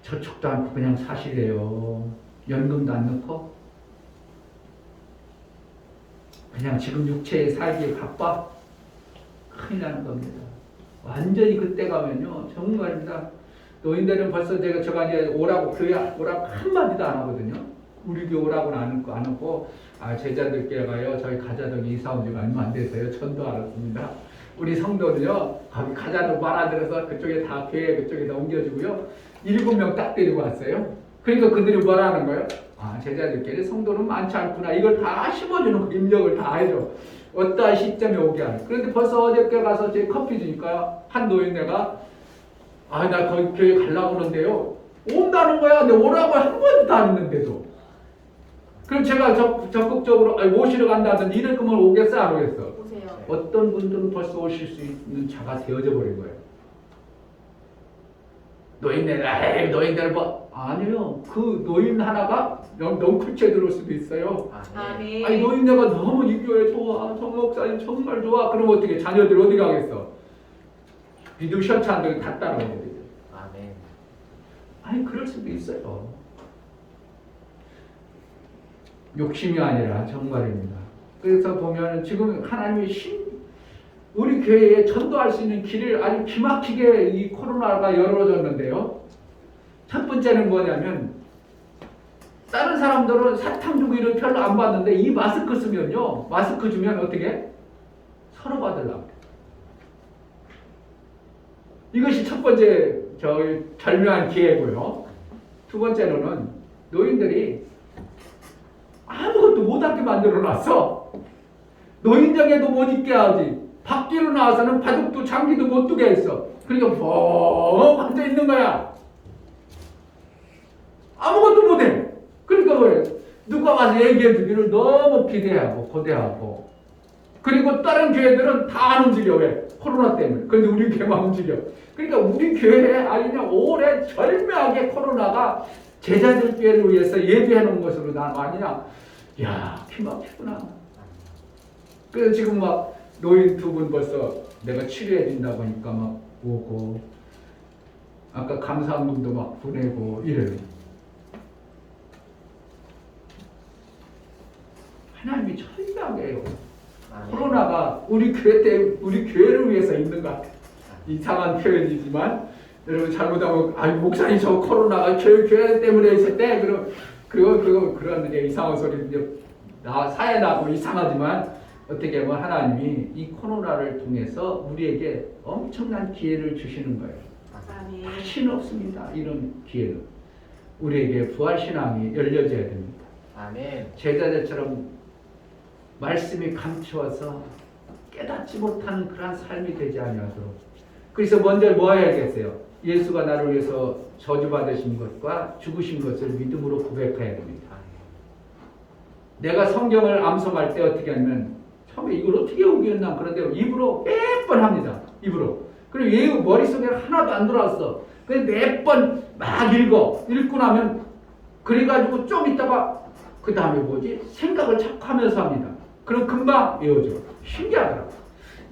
저축도 않고 그냥 사시래요. 연금도 안 넣고 그냥 지금 육체에 살기에 바빠. 큰일 나는 겁니다. 완전히 그때 가면요 정말입니다. 노인들은 벌써 제가 이제 오라고 교회 오라고 한마디도 안 하거든요. 우리 교회 오라고는 안 하고 제자들께 가요. 저희 가자동이 이사 온 지가 얼마 안 돼서요. 전도 알았습니다. 우리 성도는요 거기 가자동 말아들어서 그쪽에 다 교회 그쪽에다 옮겨주고요. 7명 딱 데리고 왔어요. 그러니까 그들이 뭐라는 거예요? 제자들끼리 성도는 많지 않구나. 이걸 다 심어주는 그 입력을 다 해줘. 어떠한 시점에 오게 하는. 그런데 벌써 어저께 가서 제 커피 주니까 한 노인네가 나 거기 교회 가려고 하는데요. 온다는 거야. 근데 오라고 한 번도 안 했는데도. 그럼 제가 적극적으로 모시러 간다든지 이럴 거면 오겠어 안 오겠어? 오세요. 어떤 분들은 벌써 오실 수 있는 자가 되어져 버린 거예요. 노인들 아니요. 그 노인 하나가 넝쿨째 들어올 수도 있어요. 아멘. 노인네가 너무 이 교회 좋아. 정 목사님 정말 좋아. 그럼 어떻게 자녀들 어디 가겠어? 믿음 시원치 않은 다 따라오게 되죠. 아멘. 그럴 수도 있어요. 욕심이 아니라 정말입니다. 그래서 보면 지금 하나님이 우리 교회에 전도할 수 있는 길을 아주 기막히게 이 코로나가 열어줬는데요. 첫 번째는 뭐냐면 다른 사람들은 사탕 주고 이런 별로 안 받는데 이 마스크 쓰면요. 마스크 주면 어떻게? 서로 받으려고. 이것이 첫 번째 저희 절묘한 기회고요. 두 번째로는 노인들이 아무것도 못 하게 만들어놨어. 노인정에도 못 있게 하지. 밖으로 나와서는 바둑도 장기도 못 두게 했어. 그러니까 뻥 앉아 있는 거야. 아무것도 못해. 그러니까 왜? 누가 와서 얘기해 주기를 너무 기대하고 고대하고. 그리고 다른 교회들은 다 안 움직여. 왜? 코로나 때문에. 그런데 우리 교회만 움직여. 그러니까 우리 교회에 아니면 올해 절묘하게 코로나가 제자들 교회를 위해서 예비해 놓은 것으로 난 아니냐. 야, 기막히구나. 그래서 지금 막 노인 두 분 벌써 내가 치료해 준다고 하니까 막 오고, 아까 감사문도 막 보내고 이래요. 하나님이 철저하게 해요. 코로나가 우리 교회 때 우리 교회를 위해서 있는 것 같아요. 이상한 표현이지만 여러분 잘못하면 목사님 저 코로나가 교회 때문에 있었대. 그런 이상한 소리 이제 사회 나고 이상하지만 어떻게 보면 하나님이 이 코로나를 통해서 우리에게 엄청난 기회를 주시는 거예요. 아멘. 다시는 없습니다. 이런 기회는 우리에게 부활신앙이 열려져야 됩니다. 아멘. 제자들처럼 말씀이 감추어서 깨닫지 못하는 그런 삶이 되지 아니하도록. 그래서 먼저 뭐 해야겠어요? 예수가 나를 위해서 저주받으신 것과 죽으신 것을 믿음으로 고백해야 됩니다. 내가 성경을 암송할 때 어떻게 하냐면 처음에 이걸 어떻게 우겼나 그런데 입으로 몇 번 합니다. 입으로. 그리고 머릿속에 하나도 안 들어왔어. 그래서 몇 번 막 읽고 나면 그래가지고 좀 있다가 그 다음에 뭐지? 생각을 자꾸 하면서 합니다. 그럼 금방 외워져. 신기하더라고.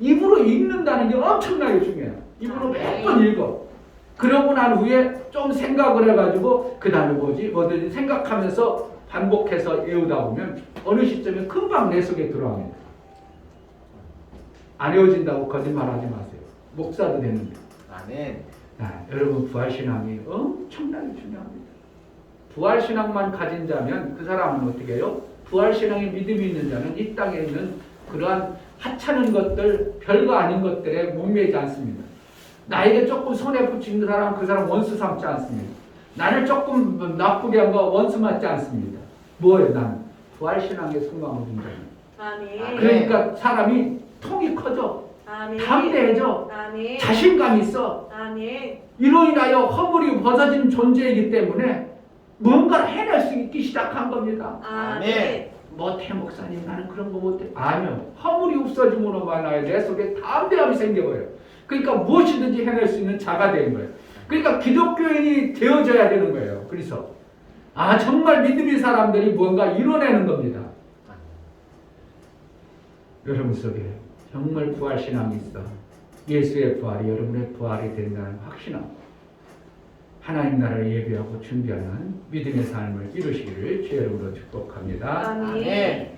입으로 읽는다는 게 엄청나게 중요해요. 입으로 몇 번 읽어. 그러고 난 후에 좀 생각을 해가지고 그 다음에 뭐든지 생각하면서 반복해서 외우다 보면 어느 시점에 금방 내 속에 들어갑니다. 안 외워진다고 거짓말하지 마세요. 목사도 되는데. 아멘. 여러분 부활신앙이 엄청나게 중요합니다. 부활신앙만 가진 자면 그 사람은 어떻게 해요? 부활신앙에 믿음이 있는 자는 이 땅에 있는 그러한 하찮은 것들, 별거 아닌 것들에 목매지 않습니다. 나에게 조금 손해 붙이는 사람, 그 사람 원수 삼지 않습니다. 나를 조금 나쁘게 한 거 원수 맞지 않습니다. 뭐예요? 나는 부활신앙에 소망을 둔다는. 아멘. 그러니까 사람이 통이 커져. 아멘. 담대해져. 아멘. 자신감 있어. 아멘. 이로 인하여 허물이 벗어진 존재이기 때문에 뭔가를 해낼 수 있기 시작한 겁니다. 아멘. 못해 목사님 나는 그런 거 못해. 아니요. 허물이 없어짐으로 말하여 내 속에 담대함이 생겨버려요. 그러니까 무엇이든지 해낼 수 있는 자가 되는 거예요. 그러니까 기독교인이 되어져야 되는 거예요. 그래서 정말 믿음의 사람들이 뭔가 이뤄내는 겁니다. 여러분 속에 정말 부활신앙이 있어. 예수의 부활이 여러분의 부활이 된다는 확신함. 하나님 나라를 예비하고 준비하는 믿음의 삶을 이루시기를 주의 이름으로 축복합니다. 아멘.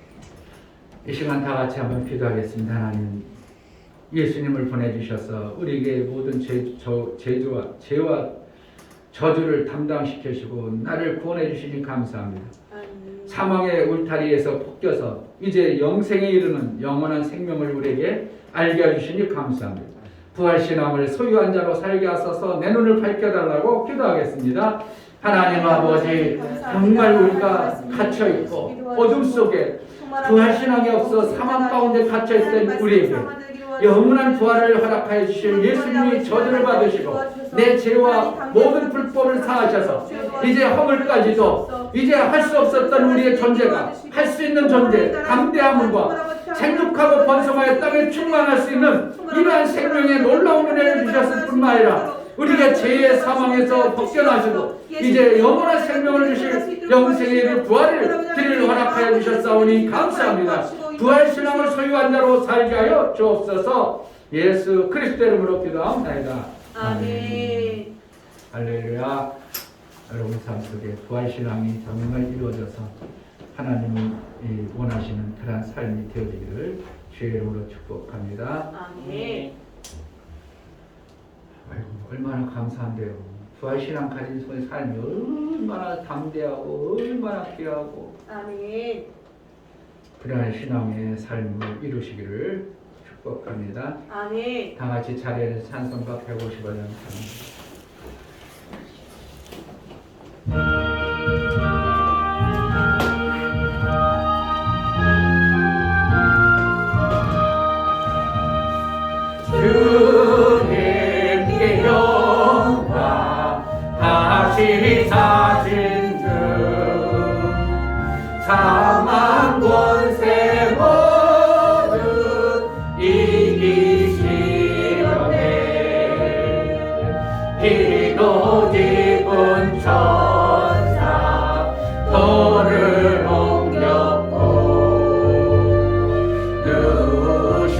이 시간 다 같이 한번 기도하겠습니다. 하나님 예수님을 보내주셔서 우리에게 모든 죄와 저주를 담당시키시고 나를 구원해 주시니 감사합니다. 아멘. 사망의 울타리에서 벗겨서 이제 영생에 이르는 영원한 생명을 우리에게 알게 해주시니 감사합니다. 부활신앙을 소유한 자로 살게 하소서 내 눈을 밝혀달라고 기도하겠습니다. 하나님 아버지 정말 우리가 갇혀있고 어둠 속에 부활신앙이 없어 사망 가운데 갇혀있던 우리에게 영원한 부활을 허락하여 주실 예수님이 저주를 받으시고 내 죄와 모든 불법을 사하셔서 이제 허물까지도 이제 할 수 없었던 우리의 존재가 할 수 있는 존재 담대함과 생육하고 번성하여 땅에 충만할 수 있는 이러한 생명의 놀라운 은혜를 주셨을 뿐만 아니라 우리가 죄의 사망에서 벗겨나시고 이제 영원한 생명을 주실 영생의 부활을 길을 허락하여 주셨사오니 감사합니다. 부활신앙을 소유한 자로 살게 하여 주옵소서. 예수 그리스도 이름으로 기도합니다. 아멘. 할렐루야. 여러분 삶 속에 부활신앙이 정말 이루어져서 하나님이 원하시는 그러한 삶이 되어지기를 주의 이름으로 축복합니다. 아멘. 아이고, 얼마나 감사한데요. 부활신앙 가진 손의 삶이 얼마나 담대하고 얼마나 귀하고 아멘. 그러한 신앙의 삶을 이루시기를 축복합니다. 아멘. 다 같이 자리에서 찬송가 150원 합니다. 주님께 영광 다시 사신 주 사망 권세 모두 이기시려네 피도 깊은 천사 돌을 옮겼고 누우셨던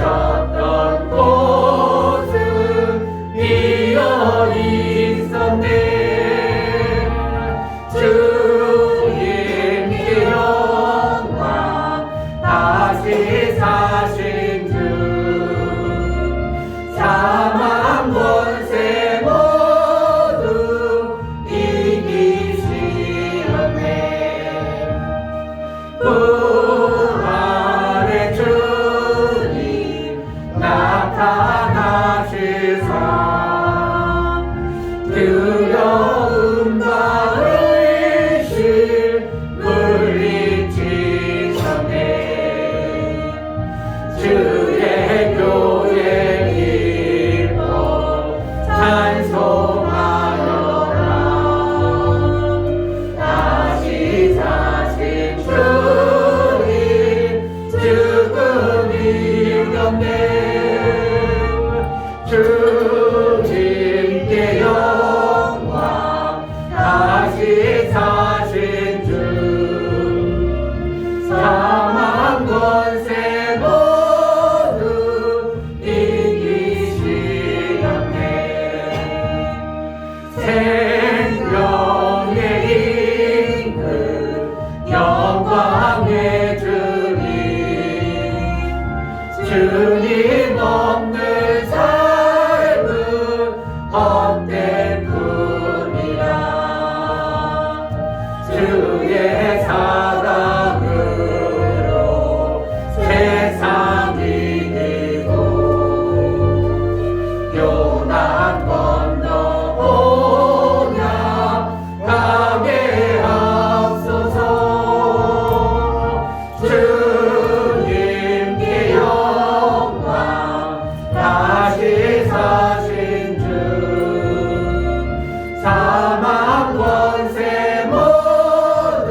곳은 비어 있었네 주님께 영광 다시 사신 주 사망 권세 모두 이기시었네 부활의 주님 나타나시사 두려움과 의심 물리치셨네 주의 교회 기뻐 찬송하여라 다시 사신 주님 죽음 이겼네 주님께 영광 다시 사신 주 사망 권세 모두 이기시었네 생명의 임금 영광의 주님 주님 없는 삶은 헛된 뿐이라 주의 사랑으로 세상 이기고 요난 건너오냐 강에 앞서서 주님께 영광 다시 사신 주 사망 권세 모두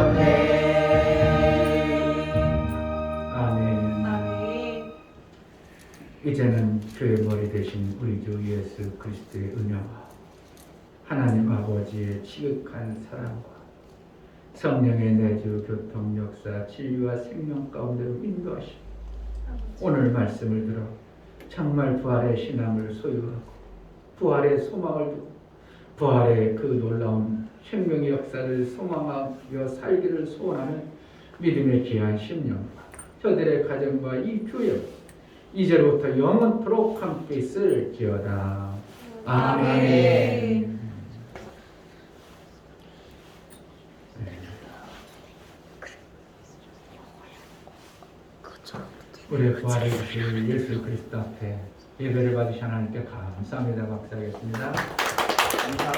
이기시었네 아멘. 아멘. 이제는 주의 머리 되신 우리 주 예수 그리스도의 은혜와 하나님 아버지의 지극한 사랑과 성령의 내주 교통 역사 진리와 생명 가운데로 인도하시고 오늘 말씀을 들어 정말 부활의 신앙을 소유하고 부활의 소망을 두고 부활의 그 놀라운 생명의 역사를 소망하며 살기를 소원하는 믿음의 귀한 심령과 저들의 가정과 이 교회 이제로부터 영원토록 함께 있을지어다. 아멘. 우리 부활의 주신 예수 그리스도 앞에 예배를 받으신 하나님께 감사합니다. 박수하겠습니다. 감사합니다.